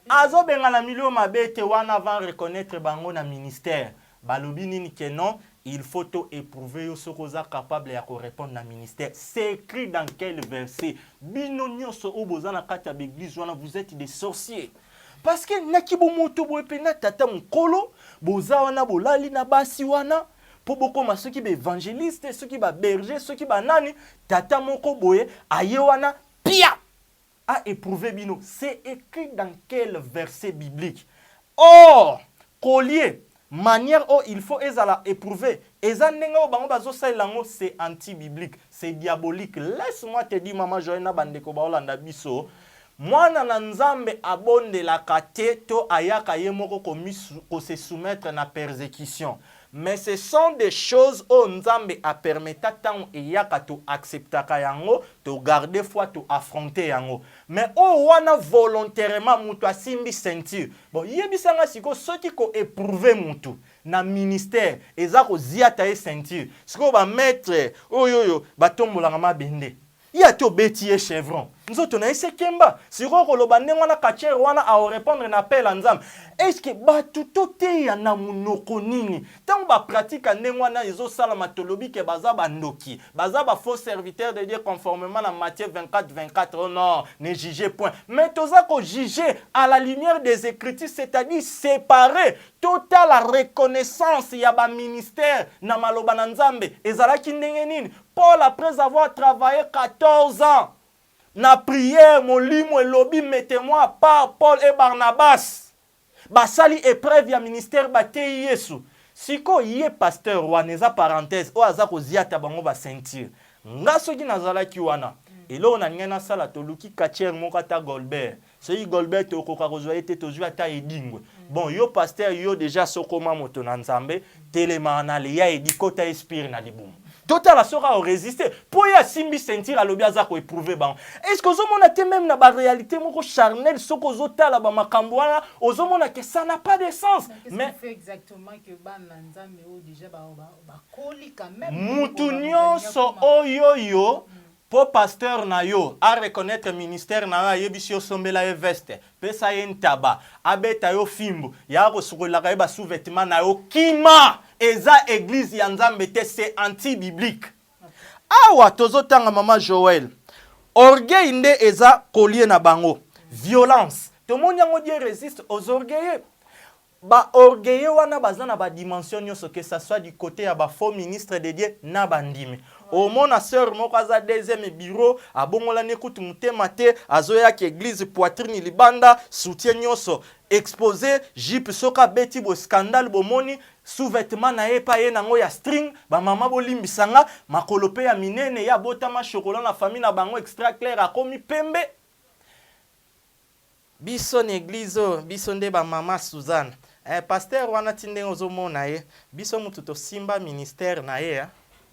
azo benga na milio mabete wana avant reconnaître bango na ministère. Balobi nini que non, il faut tout éprouver yo sokoza capable ya ko répondre na ministère. C'est écrit dans quel verset? Bino nyonso oboza na kati ya église wana vous êtes des sorciers. Parce que nakibo moto boepena tata mkolo boza wana bolali na basi wana po bokoma soki ba évangéliste, soki ba berger, soki ba nani tata moko boye aye wana pia a éprouver bino. C'est écrit dans quel verset biblique? Or, collier manière où il faut ezala éprouver. Ezanenga bango bazo sailango c'est anti-biblique, c'est diabolique. Laisse-moi te dire maman Joëna bandeko baolanda biso. Mwana na nzambe abonde la kate to ayaka ye moko ko se soumettre na persécution. Mais ce sont des choses où nzambe a permetta tant eyaka to acceptaka yango, to garder foi, to affronter yango. Mais o wana volontairement mutu asimbi ceinture. Bon, yebisanga siko soki ko éprouver mutu na ministère eza ko ziata e ceinture. Siko ba maître oyoyo ba tombolanga mabende. Ya to beti e chevron. nzoto na ese kemba siko koloba ndenge wana kachere wana a répondre na appel à nzambe. Est-ce que batu toteya na munoko nini tango ba pratique ndenge wana ezosala matolobi ke baza bandoki baza ba faux serviteur de Dieu conformément à Matthieu 24:24. Oh non, ne jugez point, mais toza ko juger à la lumière des Écritures, c'est-à-dire séparer total la reconnaissance ya ba ministère na maloba na nzambe ezalaki ndenge nini. Paul, après avoir travaillé 14 ans na prière, molimo elobi mettez-moi par Paul et Barnabas basali épreuve ya ministère batei Yesu. Siko ye pasteur waneza parenthèse o aza koziata bango ba ceinture nga soki nazalaki wana elo na ngena sala toluki katier moko ata Golbert soki Golbert okoka kozwa ete tozwa ata edingwe. Bon yo pasteur yo déjà sokoma moto na nzambe telema na le ya edikota esprit na libumu total sera résister pour ya simbi sentir alobi aza ko éprouver ban. Est-ce que ozomona te même na ba réalité moko charnel soko zotala ba makambo wana ozomona que ça n'a pas de sens. Mais fait exactement que ban nzambe o déjà ba koli quand même mutu nyonso oyoyo po pasteur na yo a reconnaître ministère na yo yebi yo sombela e veste pesa ye ntaba abeta yo fimbo ya ko sukola ka ba sous-vêtement na yo kima eza église ya nzambe te, c'est anti-biblique. Awa tozotanga mama Joël orgueil nde eza collier na bango violence to moni yango die résiste aux orgueilleux. Ba orgueilleux wana bazana ba dimension nyonso que ça soit du côté ya ba faux ministre de Dieu na bandimi. Au mona sœur moko aza deuxième bureau abongola nekutu mutema te azoya ki église poitrine libanda soutien nyonso exposé jipe soka beti bo scandale bomoni sous-vêtement na ye pa ye nango ya string ba mama bolimbisanga makolo pe ya minene ya botama chocolat na famille na bango extra clair akomi pembe. Biso n'église biso nde ba mama Suzanne pasteur wana tinde ozomona ye biso mutu to simba ministère na ye.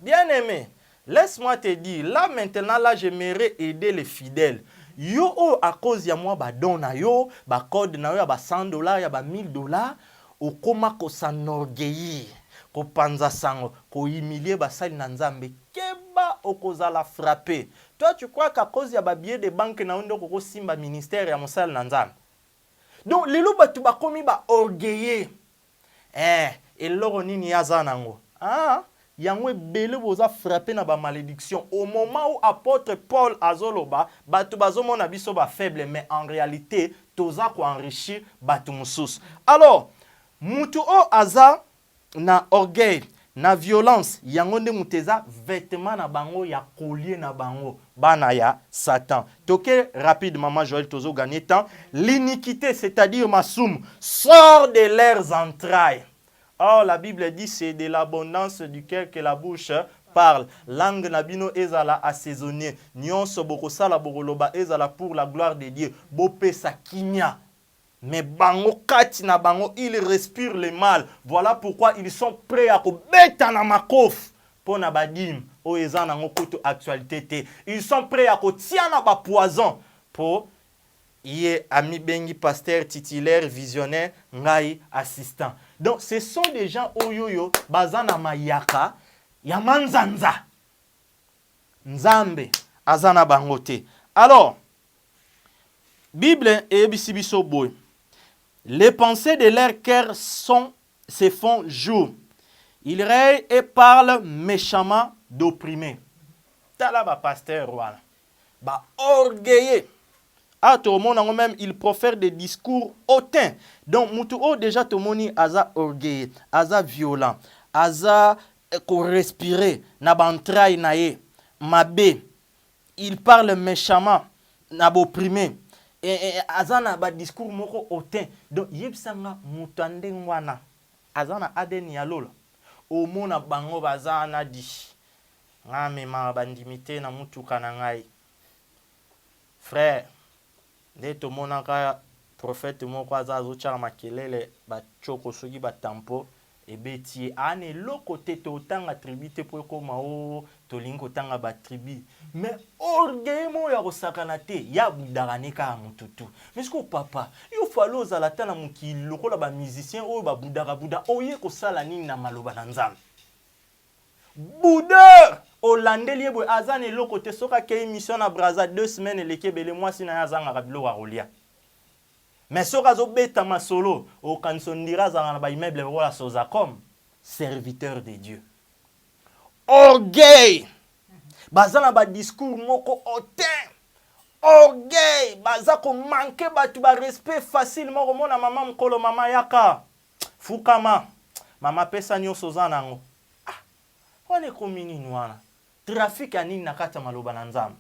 Bien aimé, laisse-moi te dire, là maintenant, là j'aimerais aider les fidèles. Yo à cause ya moi ba don na yo, ba code na yo ya ba $100, ya ba $1000, o koma ko s'enorgueillir, ko panza sango, ko humilier ba sali na nzambe, keba okoza la frapper. Toi tu crois qu'à cause ya ba billet de banque na ondo ko simba ministère ya mosal na nzambe. Donc lelo ba tu ba komi ba orgueilleux. Eloro nini yaza nango. Ah Yangwe bele boza frappé na ba malédiction au moment où apôtre Paul azoloba batu bazomona biso ba faible mais en réalité toza ko enrichir batu mususu. Alors mutu o aza na orgueil na violence yango nde muteza vêtement na bango ya collier na bango bana ya Satan. Toke rapide maman Joël tozo gagner temps. L'iniquité c'est-à-dire masum sort de leurs entrailles. Or, la Bible dit c'est de l'abondance du cœur que la bouche parle. Langue nabino ezala assaisonné. Nyonso bokosala bokoloba ezala pour la gloire de Dieu. Bope sa kinya. Mais bango kati na bango, ils respirent le mal. Voilà pourquoi ils sont prêts à kobeta na makof. Po na badim. O eza na ngokoto actualité te. Ils sont prêts à kotia na ba poison. Po Yé ami bengi pasteur titulaire visionnaire ngai assistant. Donc ce sont des gens oyoyo bazana mayaka ya manzanza nzambe azana bangote. Alors Bible et bisibiso boy. Les pensées de leur cœur se font jour. Ils règnent et parlent méchamment d'opprimés. Tala ba pasteur voilà. Ba orgueilleux. Ah, tout le monde même, il profère des discours hautains. Donc, Moutou déjà, tout le monde aza orgueilleux, aza violent, aza respirer, n'abantraille nae, mabé. Il parle méchamment, n'aboprimé. Et aza na ba discours moko hautain. Donc, yebsanga moutande ngwana, aza na aden yalola. Au mona bango baza na di. Ngame ma bandimité na moutou kanangai. Frère, nde tomonaka prophète moko aza azotyaka makelele batioko soki batampo ebeti ane eloko te totanga tribu te po ekoma o tolingi kotanga batribu mais orgueil mo ya kosakana te ya budaka ne kaka motu tu mais siko papa yo fali ozala ta na mokili lokola bamusicien oyo babudaka buda oye kosala nini na maloba na nzambe budeur olandeli eboye aza na eloko te soki akei mission na Braza 2 semaines eleki ebele mwasi na ye azangaka biloko akolia. Mais soki azobeta masolo okanisi ondira azalaka na baimmeuble lokola Sozacom, serviteur de Dieu. Orgueil, baza na ba discours moko hautain. Orgueil, baza ko manquer batu ba respect facilement komona mama mkolo mama yaka. Fukama, mama pesa nyonso za nango. Wane komini nwana. Trafic anini nakata maloba na Nzambe.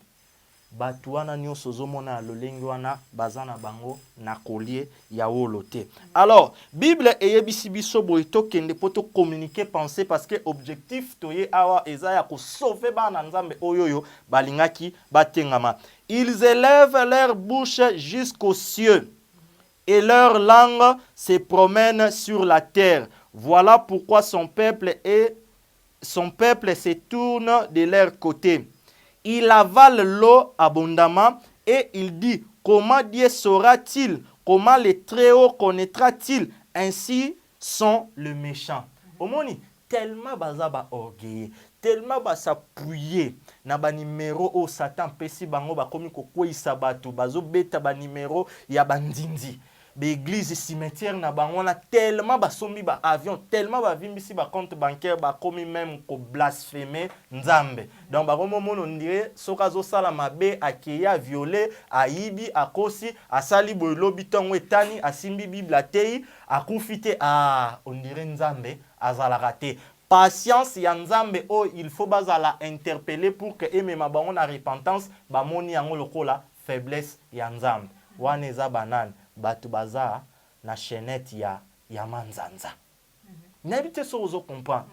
Batu wana nyonso zomona lolengi wana baza na bango na collier ya wolo te. Alors, Bible eyebisi biso boye tokende po to communiquer penser parce que objectif toye awa eza ya ko sauver bana Nzambe oyoyo balingaki batengama. Ils élèvent leur bouche jusqu'aux cieux et leur langue se promène sur la terre. Voilà pourquoi son peuple se tourne de leur côté. Il avale l'eau abondamment et il dit, comment Dieu saura-t-il? Comment le Très-Haut connaîtra-t-il? Ainsi sont les méchants. Omoni, tellement bazaba orgueilleux, tellement basapouillé na ba numéro au Satan pesi bango bakomi kokwisa bato bazo beta ba numéro ya bandindi. L'église cimetière na bangona tellement basombi ba avion tellement ba vimbisi ba compte bancaire ba komi même ko blasphémer Nzambe. Donc ba komo mono ndire soka zo sala mabe akeya violer aibi akosi asali boylobi tongo etani asimbi bibla tei akufite on dirait Nzambe azalaka te. Patience ya Nzambe il faut bazala interpeller pour que emema bango na repentance ba moni yango lokola faiblesse ya Nzambe. Wana eza banane batu baza na chaînette ya manzanza. N'habite so ozo comprendre.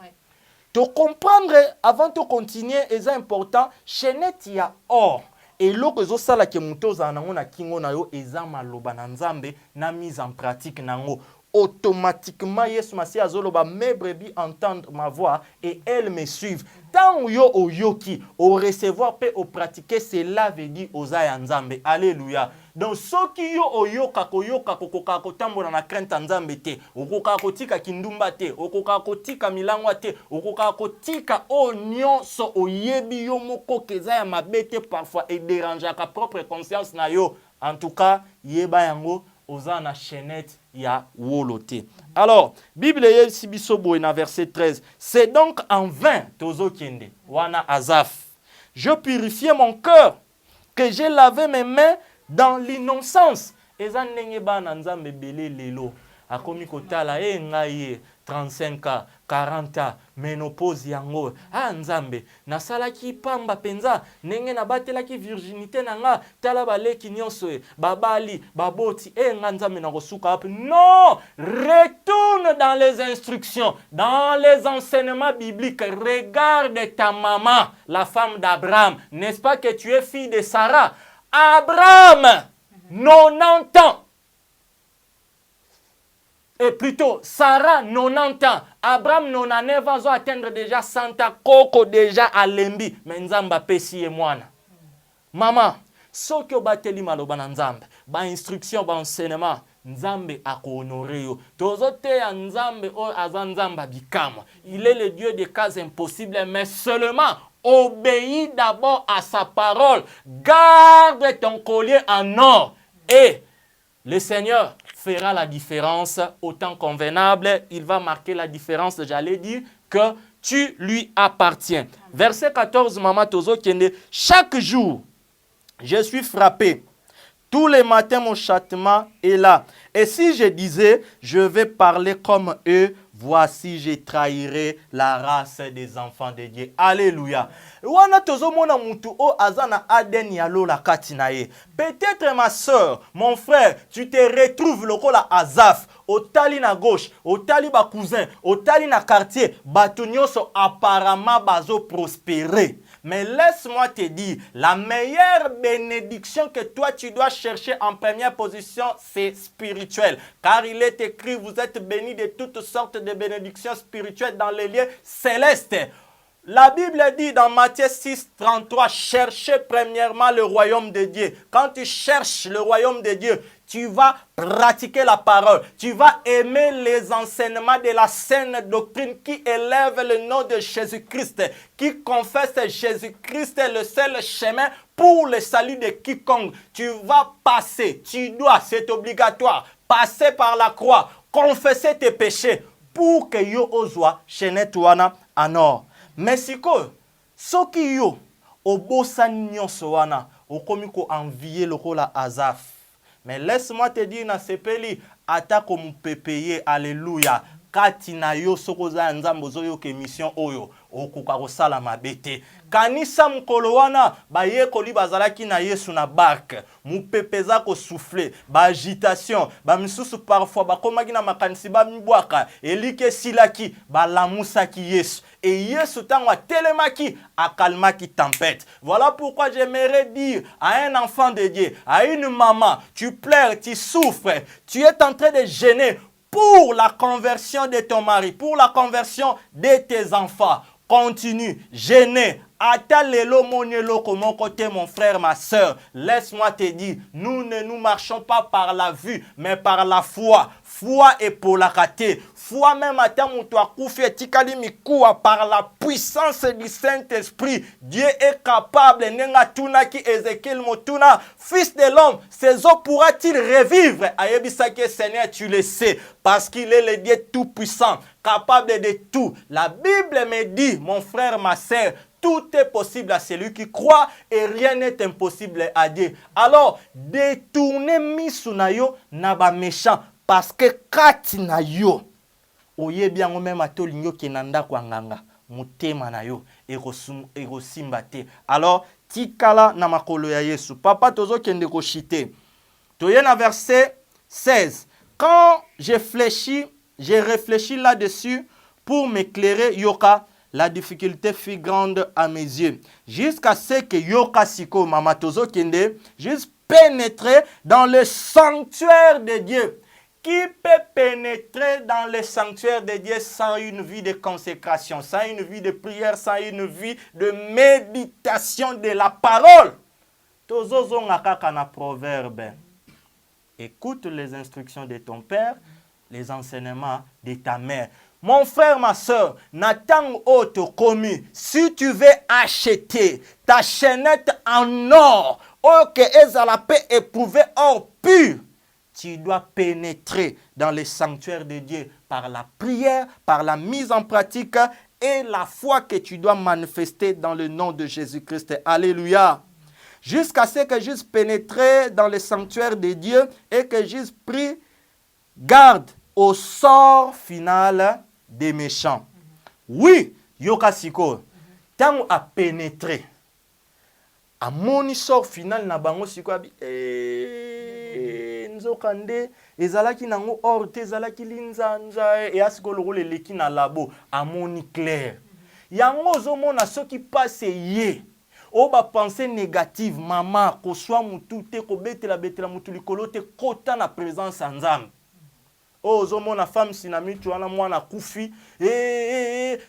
To comprendre avant de continuer est important chaînette ya or. Et loko zo sala ke muto za nango na kingo na yo eza maloba na Nzambe na mise en pratique nango. Automatiquement Yesu Masi azoloba mes brebis entendent ma voix et elles me suivent. Tant yo o yoki au recevoir pe au pratiquer cela veut dire oza Nzambe. Alléluia. Donc soki yo o yoka kokoka kotambola na crainte Nzambe te, okoka kotika kindumba te, okoka kotika milangwa te, okoka kotika o nyonso oyebi yo moko keza ya mabete parfois et déranger ka propre conscience na yo. En tout cas, yeba yango oza na chaînette ya wolote. Alors, Bible yesi biso boye na verset 13. C'est donc en vain tozo kende wana Azaf. Je purifiais mon cœur que j'ai lavé mes mains dans l'innocence. Eza ndenge bana Nzambe belé lelo. Akomi kotala ngai 35 ans, 40 ans, ménopause yango. Nzambe, nasalaki pamba penza, nenge nabatelaki virginité nanga, tala baleki nyonso, babali, baboti, nga Nzambe na kosuka ape. Non! Retourne dans les instructions, dans les enseignements bibliques. Regarde ta maman, la femme d'Abraham. N'est-ce pas que tu es fille de Sarah? Abraham, 90 ans. Et plutôt, Sarah, 90 ans. Abraham, 99 ans, va atteindre déjà 100 ans. Koko déjà à Lembi. Mais Nzamba pesi et moi. Maman, ce que bateli maloba na Nzambe, ba instruction, ba enseignement, Nzambe ako honoré yo. Tozote ya Nzambe o azan Nzamba bikama. Il est le Dieu des cas impossibles, mais seulement obéis d'abord à sa parole. Garde ton collier en or. Et le Seigneur fera la différence au temps convenable. Il va marquer la différence, j'allais dire, que tu lui appartiens. Verset 14, Maman Tozo Kende. Chaque jour, je suis frappé. Tous les matins, mon châtiment est là. Et si je disais, je vais parler comme eux, voici, je trahirai la race des enfants de Dieu. Alléluia. Wana tozo mona mutu o azana aden yalo la katinaye. Peut-être ma soeur, mon frère, tu te retrouves lokola Azaf. Au tali na gauche, au tali ba cousin, au tali na quartier, bato nyonso apparemment bazo prospérer. Mais laisse-moi te dire, la meilleure bénédiction que toi tu dois chercher en première position, c'est spirituel. Car il est écrit, vous êtes bénis de toutes sortes de bénédictions spirituelles dans les lieux célestes. La Bible dit dans Matthieu 6, 33, cherchez premièrement le royaume de Dieu. Quand tu cherches le royaume de Dieu, tu vas pratiquer la parole, tu vas aimer les enseignements de la saine doctrine qui élève le nom de Jésus-Christ, qui confesse Jésus-Christ est le seul chemin pour le salut de quiconque. Tu vas passer, tu dois, c'est obligatoire, passer par la croix, confesser tes péchés pour que yo ozwa chenet wana anor. Mais siko, soki yo obosa nyonso wana, okomi ko envier lokola Azaf. Mais laisse-moi te dire na sepeli ata ko mupepeye, alléluia. Kati na yo sokoza nzambe ozoyoka émission oyo okoka kosala mabe te. Kanisa mokolo wana bayekoli bazalaki na Yesu na barke, mupepeza kosouffle, agitation, misusu parfois bakomaki na makanisi bamibwaka, elike silaki, balamusaki Yesu. Et Yesu tango atelemaki, akalmaki tempête. Voilà pourquoi j'aimerais dire à un enfant de Dieu, à une maman, tu pleures, tu souffres, tu es en train de gêner pour la conversion de ton mari, pour la conversion de tes enfants. Continue, gêner. Atalelo monelo mon côté, mon frère, ma soeur. Laisse-moi te dire, nous ne nous marchons pas par la vue, mais par la foi. Foi et pour la rater. Foi même à par la puissance du Saint-Esprit. Dieu est capable. Nenga tuna ki Ézéchiel motuna, fils de l'homme, ces eaux pourra-t-il revivre? Ayebisake Seigneur, tu le sais, parce qu'il est le Dieu tout-puissant, capable de tout. La Bible me dit, mon frère, ma sœur, tout est possible à celui qui croit et rien n'est impossible à Dieu. Alors, détournez misunayo naba méchant parce que katina yo oye bien même atolinyo kenanda kwanganga mutema na yo erosimba te. Alors, tikala na makolo ya Yesu. Papa tozo kende ko chite. Toye na verset 16. Quand j'ai réfléchi là-dessus pour m'éclairer yoka, la difficulté fut grande à mes yeux. Jusqu'à ce que Yoka Siko Mamatozo Kende, juste pénétrer dans le sanctuaire de Dieu. Qui peut pénétrer dans le sanctuaire de Dieu sans une vie de consécration, sans une vie de prière, sans une vie de méditation de la parole? Tozozo ngakaka na proverbe. Écoute les instructions de ton père, les enseignements de ta mère. Mon frère, ma soeur, Nathan Oto Komi, si tu veux acheter ta chaînette en or, ok, la paix éprouvée or pur, tu dois pénétrer dans le sanctuaire de Dieu par la prière, par la mise en pratique et la foi que tu dois manifester dans le nom de Jésus-Christ. Alléluia. Jusqu'à ce que je pénétrer dans le sanctuaire de Dieu et que je prie garde au sort final des méchants. Oui, Yoka Siko, tant à pénétrer, à mon sort final na bango siko abi nzokande ezalaki nango orte ezalaki linzanja et asiko le leki na labo à mon clair. Yango zo mona soki passe ye. O ba pensée négative mama ko soit mutu te ko betela mutu likolo te kota na présence nzambe. Oh, zomo na femme sinami tu wana mwana kufi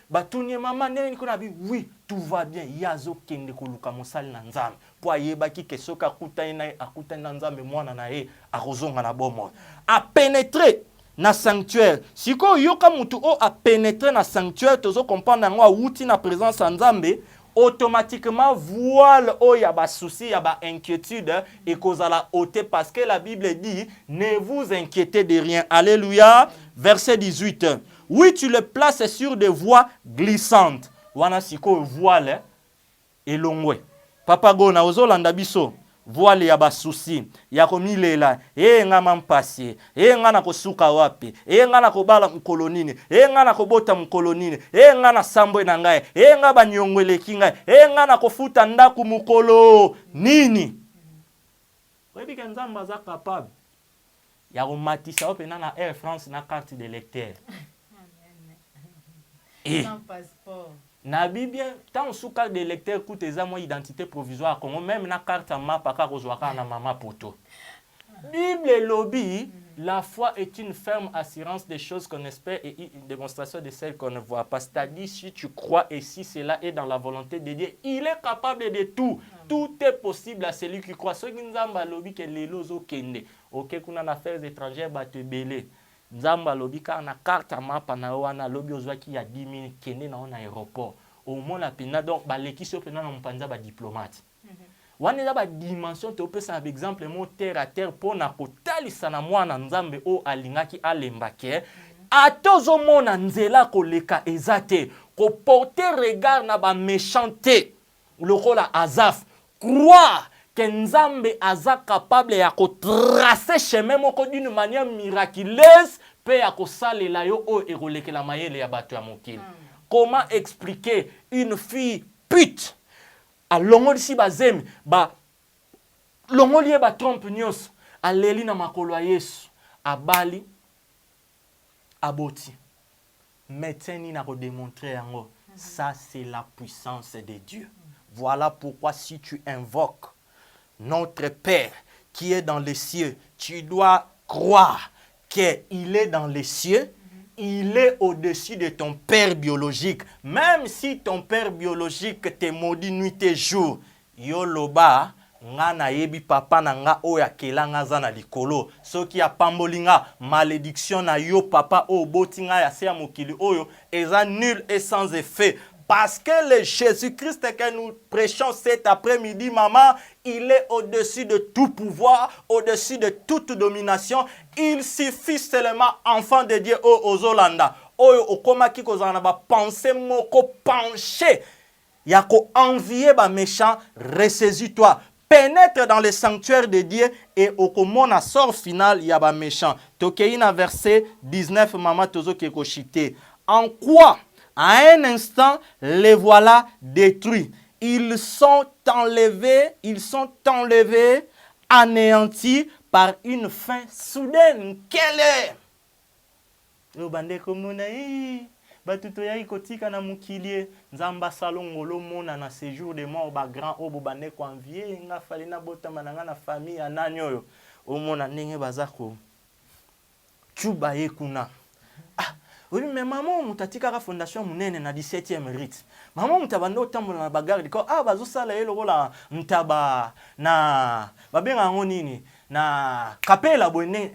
batunye mama nene ko na bi oui tout va bien yazo kende ko luka mosali na nzambe po ayebaki ke soka akutani na akutani na nzambe mwana na ye akozonga na bomo a pénétrer na sanctuaire siko yoka mutu o a pénétrer na sanctuaire tozo comprendre ngo awuti na présence ya nzambe automatiquement voile oh y a ba souci y a ba inquiétude et cause à la ôter parce que la Bible dit ne vous inquiétez de rien. Alléluia. Verset 18. Oui, tu le places sur des voies glissantes. Wana siko voile et longwe. Papa gona ozolanda biso voile ya ba souci ya komilela nga mampasi nga na kosuka wapi nga na kobala mkolonini nga na kobota mkolonini nga na sambo na ngai nga banyongweleki ngai nga na kofuta ndaku mukolo nini webi ke nzamba za capable ya komatisa opena na Air France na carte de lecteur sans passeport. Na Bible, tant sous carte de lecteur coûte moi identité provisoire Congo même na carte ma paka kozwaka na mama poto. Bible lobby, la foi est une ferme assurance des choses qu'on espère et une démonstration de celles qu'on ne voit pas. C'est-à-dire si tu crois et si cela est dans la volonté de Dieu, il est capable de tout. Tout est possible à celui qui croit. Ce qui nzamba lobby que lelo zo kende. ok kuna na affaires étrangères bato ebele nzambe alobi kaka na carte ya mapa na yo wana alobi ozwaki ya 10 000 kende na yo na aéroport omona mpena donc balekisi yo mpena na mopanzi ya badiplomate wana eza badimension topesa na baexemple mo terre à terre mpona kotalisa na mwana nzambe oyo alingaki alemba ke ata ozomona nzela koleka eza te koporte regard na baméchant te lokola Azaf croire que nzambe aza capable ya kotracer chemin moko d'une manière miraculeuse pe ya kosalela yo oyo ekolekela mayele ya bato ya mokili. Comment expliquer une fille pute alongolisi bazemi longoli ye batrompe nyonso aleli na makolo ya Yesu abali aboti médecin nini akodémontrer yango? Ça c'est la puissance de Dieu. Voilà pourquoi si tu invoques notre Père qui est dans les cieux, tu dois croire qu'il est dans les cieux, il est au-dessus de ton père biologique. Même si ton père biologique te maudit nuit et jour, yo loba nga na yebi papa na nga oya kelanga za na likolo soki ya pambolinga malédiction na yo papa o botinga ya se ya mokili oyo eza nul et sans effet. Parce que le Jésus-Christ que nous prêchons cet après-midi, maman, il est au-dessus de tout pouvoir, au-dessus de toute domination. Il suffit seulement, enfant de Dieu, aux Olanda. Au komaki kozana ba pensée moko penché. Yako envier ba méchant, ressaisis-toi. Pénètre dans le sanctuaire de Dieu et au komona sort final ya ba méchant. Tokeina verset 19, maman tozo keko chité. En quoi? À un instant, les voilà détruits. Ils sont enlevés, anéantis par une fin soudaine. Quelle est? Batuto ya ikotika na mukilie nzamba salongolo mona na séjour de mort ba grand obo bande ko envier nga fali na botama na nga na famille ya nani oyo omona ndenge bazako chuba yekuna. Oui, mais maman, mutatika ka fondation munene na 17e rite. Maman mutabando tambola na bagarde ko bazo sala yelo la mtaba na babenga ngo nini na kapela bonne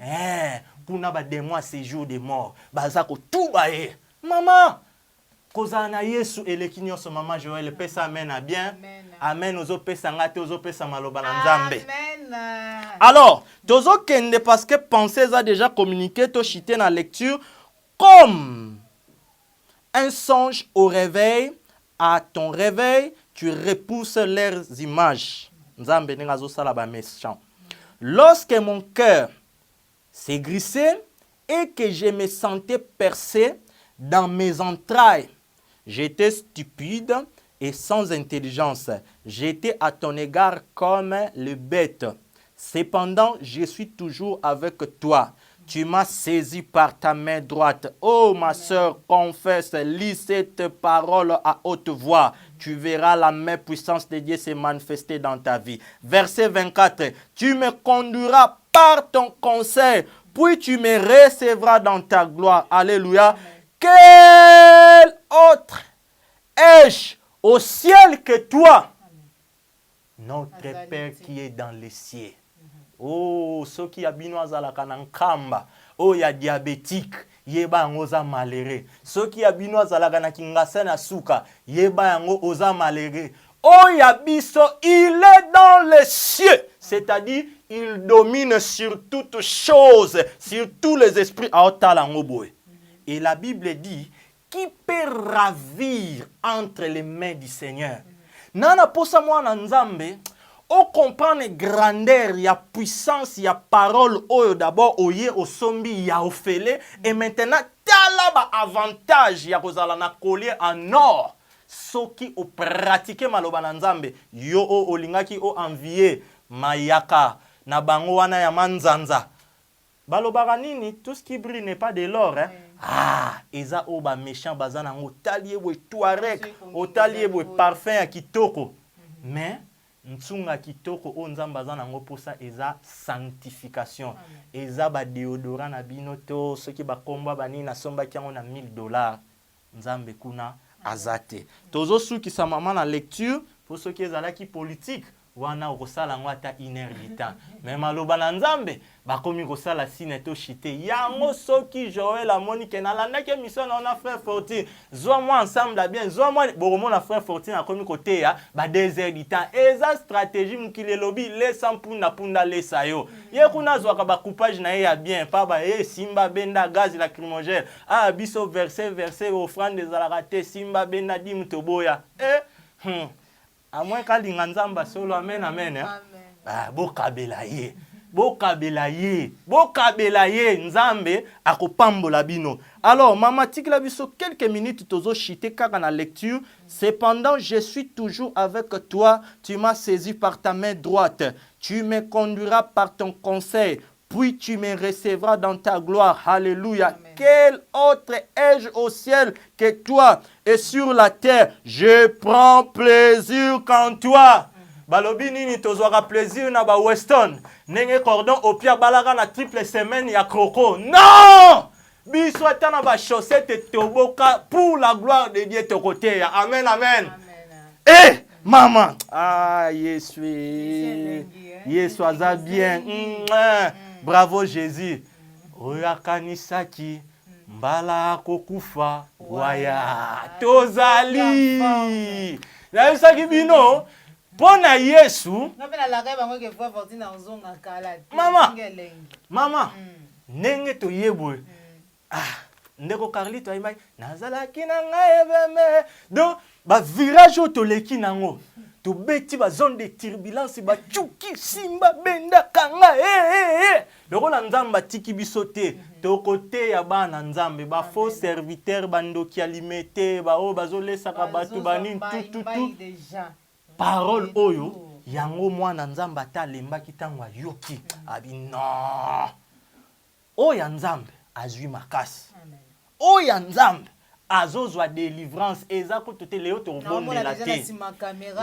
kuna ba des mois séjour de mort bazako tuba ye. Maman kozana Yesu elekinyoso mama Joël pesa amen a bien. Amen ozo pesa ngate ozo pesa maloba na nzambe. Amen. Alors, tozo kende parce que pensez a déjà communiqué to chité na lecture. Comme un songe au réveil, à ton réveil, tu repousses leurs images. Lorsque mon cœur s'aigrissait et que je me sentais percé dans mes entrailles, j'étais stupide et sans intelligence. J'étais à ton égard comme le bête. Cependant, je suis toujours avec toi. Tu m'as saisi par ta main droite. Oh, ma sœur, confesse, lis cette parole à haute voix. Tu verras la main puissante de Dieu se manifester dans ta vie. Verset 24. Tu me conduiras par ton conseil, puis tu me recevras dans ta gloire. Alléluia. Amen. Quel autre ai-je au ciel que toi? Amen. Notre Père qui est dans les cieux. Oh, ceux qui abino azalaka na nkamba, oh ya diabétique, yeba yango oza malheureux. Ceux qui abino azalaka na kingasa na suka, yeba yango oza malheureux. Oh ya biso, il est dans les cieux, c'est-à-dire il domine sur toutes choses, sur tous les esprits à otalangoboe. Et la Bible dit, qui peut ravir entre les mains du Seigneur? Nana posa mwana nzambe. On comprend la grandeur, il y a puissance, il y a parole, d'abord, oye, au sombi, il y a ofele, et maintenant, talaba avantage, il y a na collier en or. Ce qui ont pratiqué malobana nzambe, yo o olingaki o envié, mayaka, na bango wana ya manzanza. Balobara nini, tout ce qui brille n'est pas de l'or, hein? Eza o ba méchant bazana ngo talié boy touareg, o talié boy parfum ya kitoko. Mais ntunga kitoko o nzamba za nango posa eza sanctification. Eza ba déodorant na bino to soki ba komba bani na somba kiango na $1000. Nzambe kuna azate. Tozo suki sa mama na lecture pour ceux qui ezalaki politique. wana okosala yango ata 1 heure du temps. Mais maloba na nzambe bakomi kosala sine to chite yango soki Joël amoni ke nalandaki émission na ona frère Fortune zwa moi ensemble la bien zwa moi bokomona frère Fortune akomi koteya ba 2 heures du temps eza stratégie mukile lobi lesa punda lesa yo ye kuna zwaka ba coupage na ye ya bien pa ba simba benda gaz lacrymogène biso verset offrande des alakate simba benda dim toboya à moins kalinga nzamba solo amen amen bokabela ye nzambe akopambola bino. Alors mama tikla biso quelques minutes tozo chiter kaka na lecture. Cependant je suis toujours avec toi, tu m'as saisi par ta main droite, tu me conduiras par ton conseil, puis tu me recevras dans ta gloire. Alléluia. Amen. Quel autre ai-je au ciel que toi, et sur la terre je prends plaisir qu'en toi. Balobi nini tozwaka plaisir na ba Weston nenge cordon au pied balaka na triple semaine ya croco. Non! Biso ata na ba chaussette toboka pour la gloire de Dieu to côté. Amen amen. Eh maman, Yesu aza bien. Bravo Jésus. Oyakanisaki mbala kokufa waya tozali. Na yosaki bino Pona Yesu. Mama. Nenge to yebwe. Ndeko Carlito ayimai nazalaki na ngai beme. Donc ba virage otoleki nango. To beti ba zone de turbulence ba chuki simba benda kanga lokola nzamba tiki bisote to côté ya bana nzambe ba faux serviteur bandoki alimete ba o bazolesa ka batu bani tout parole oyo yango mwana nzamba ta lembaki tango yoki abi non oya nzambe azwi makasi oya nzambe azozwa délivrance eza ko tote leo to bondela te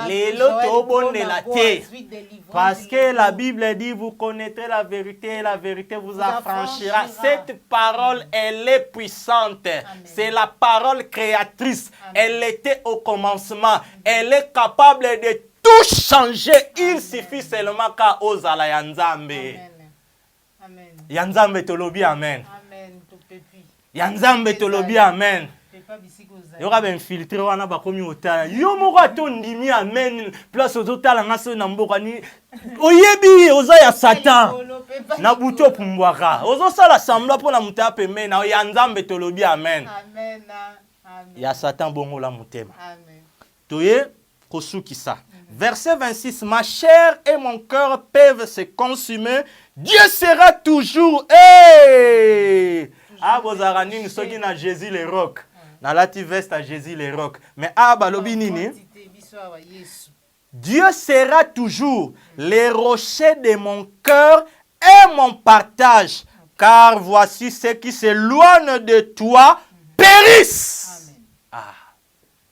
lelo to bondela te parce que la Bible dit vous connaîtrez la vérité et la vérité vous affranchira. Cette parole elle est puissante. C'est la parole créatrice. Elle était au commencement. Elle est capable de tout changer. Il suffit seulement qu'à ozala ya nzambe. Amen. Ya nzambe tolobi amen. Amen. Ya nzambe tolobi amen. Yo ka ben filtré wana ba komi otala yo moko atondimi amen place ozotala ngaso na mboka ni oyebi oza ya satan na buto pumbwaka ozosala sambla pona muta pembe na ya nzambe tolobi amen. Amen. Ya satan bongola mutema. Amen. Toye kosukisa. Verset 26, ma chair et mon cœur peuvent se consumer, Dieu sera toujours bozarani soki na Jésus le roc. Na lati veste à Jésus les rocs. Mais balobi nini? Dieu sera toujours les rochers de mon cœur et mon partage. Car voici ceux qui s'éloignent de toi périssent. Amen.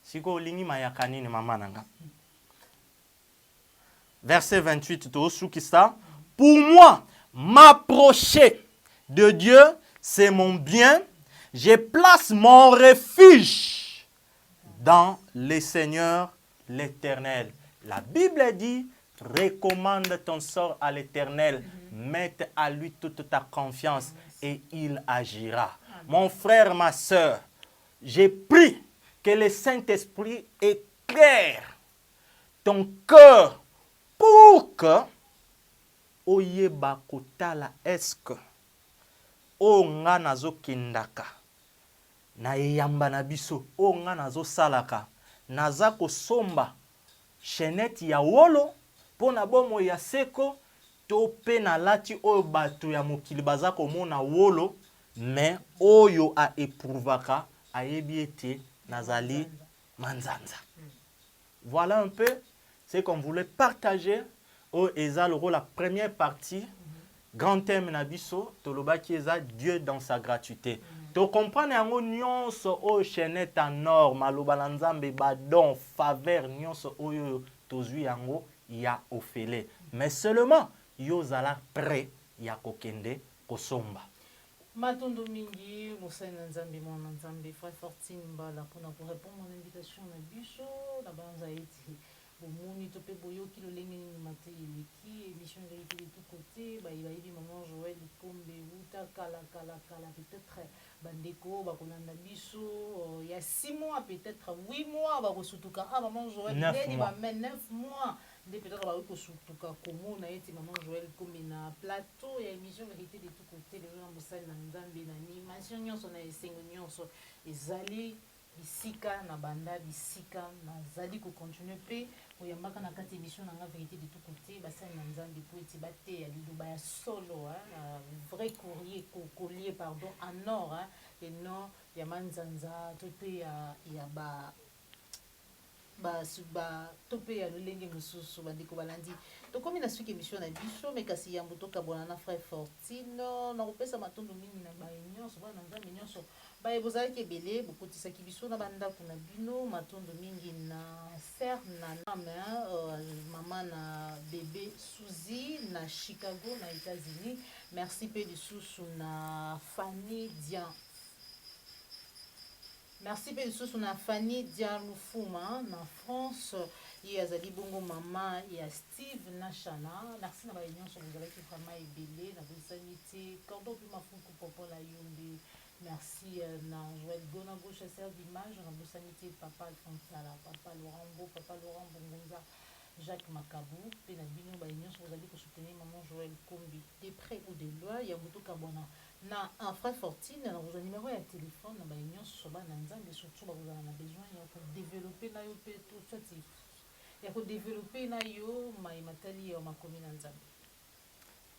Siko lingi mayaka nini mama nanga. Verset 28 to sukisa. Pour moi, m'approcher de Dieu, c'est mon bien. Je place mon refuge dans le Seigneur l'Éternel. La Bible dit, recommande ton sort à l'Éternel, mette à lui toute ta confiance et il agira. Mon frère, ma soeur, j'ai pris que le Saint-Esprit éclaire ton cœur pour que oyeba kotala eske o nga nazo kendaka na yamba na biso o nga nazo salaka naza kosomba chenette ya wolo pona bomo ya seko to pe na lati oyo bato ya mokili baza komona wolo mais oyo a eprouvaka ayebi ete nazali manzanza. Voilà un peu ce qu'on voulait partager au ezaloro la première partie. Grand thème na biso tolobaki eza Dieu dans sa gratuité. To comprendre yango nyonso o chenette en or maloba na nzambe ba don faveur nyonso oyo tozwi yango ya ofele. Mais seulement yo zala prêt ya kokende kosomba. Matondo mingi mosana nzambe mwana nzambe frère Fortune mbala pour répondre à l'invitation na biso na banza eti bomoni to mpe boyoki lolenge nini mate eleki émission vérité de tout côté bayebi maman Joël Kombe wuta kala peut-être bandeko bakolanda biso ya 6 mois peut-être 8 mois bakosutuka maman Joël ndeni bame 9 mois nde peut-être bakoki kosutuka komona ete maman Joël Kombe na plateau ya émission vérité de tout côté lelo na mosali na nzambe na animation nyonso na esengo nyonso ezali bisika na banda bisika nazali kocontinue mpe koyambaka na kati émission na nga vérité de tout côté basali na nzambe po ete bateya liloba ya solo vrai collier pardon en or et non ya manzanza to mpe ya to mpe ya lolenge mosusu bandeko balandi tokomi na suki émission na biso me kasi yambo tokabwana na frère Fortino nakopesa matondo mingi na baye nyonso bana na nzambe nyonso baye bozalaki ebele bokotisaki biso na bandako na bino matondo mingi na ser na name mama na bébé Suzy na Chicago na États-Unis merci mpe lisusu na Fanny Dian. Merci mpe lisusu na Fanny Dialufuma na France ye azali bongo mama ya Steve Nashana merci na baye nyonso bozalaki vraiment ebele na bosani te cordon mpe mafuku popola yombe merci na Joël Gonago chasseur d'image na bosani te papa Alphonsala papa Laurent Bongonza Jacques Makabou mpe na bino baye nyonso bozali kosoutenir maman Joël Kombi de près ou de loin ya motoka bona na frère Fortine na kozwa numéro ya téléphone na baye nyonso bana nzambe surtout bakozala na besoin ya kodévelopper na yo mpe soit ya kodévelopper na yo matali ya makomi na nzambe.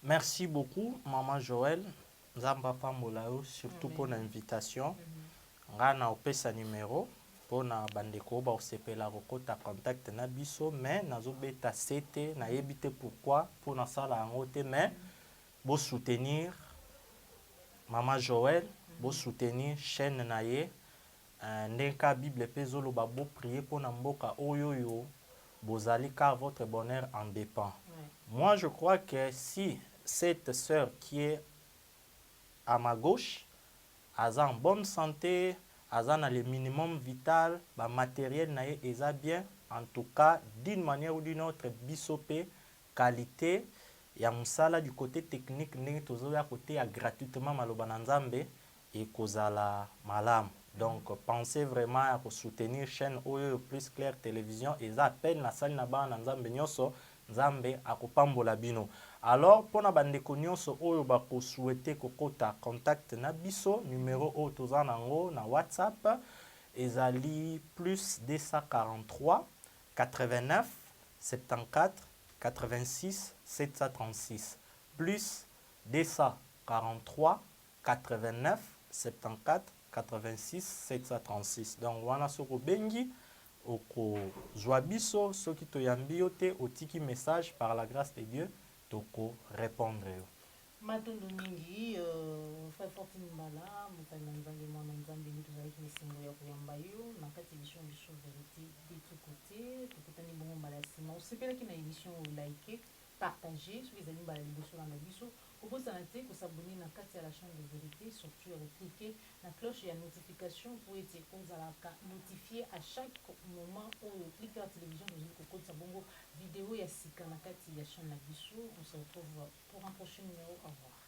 Merci beaucoup maman Joël nzambe apambola yo surtout pour l'invitation nga na opesa numéro pona bandeko baosepela kokota contact na biso mais nazobeta sete nayebi te pourquoi pona sala yango te mais bo soutenir Maman Joël, bo soutenir chaîne na ye ndenka Bible pe zoloba bo prier pour na mboka oyoyo bozali car votre bonheur en dépend. Moi je crois que si cette sœur qui est à ma gauche a en bonne santé, a le minimum vital, ba matériel na ye eza bien, en tout cas d'une manière ou d'une autre bisopé qualité ya musala du côté technique ndenge tozoya côté ya gratuitement maloba na nzambe et kozala malam. Donc pensez vraiment à soutenir chaîne Oyo Plus Clair Télévision et ça appelle na salle na ba na nzambe nyonso nzambe akopambola bino. Alors pona bandeko nyonso oyo bako souhaiter kokota contact na biso numéro o toza nango na WhatsApp ezali plus 243 89 74 86 736 plus 243 89 74 86 736. Donc wana soko bengi oko joabiso soki toyambi yo te otiki message par la grâce de Dieu toko répondre yo. Matondo mingi frère Fortune Mbala mutali na nzambe mwana nzambe ngi tozalaki misingo ya koyamba yo na kati émission biso vérité de tout côté tokutani bongo mbala nsima osepelaki na émission like partager soki ezali mbala liboso na biso kobosana te kosabone na kati ya la chaîne de vérité surtout ya kocliquer na cloche ya notification po ete ozalaka notifié à chaque moment oyo clique la télévision tozali kokotisa bongo vidéo ya sika na kati ya chaîne na biso on se retrouve pour un prochain numéro. Au revoir.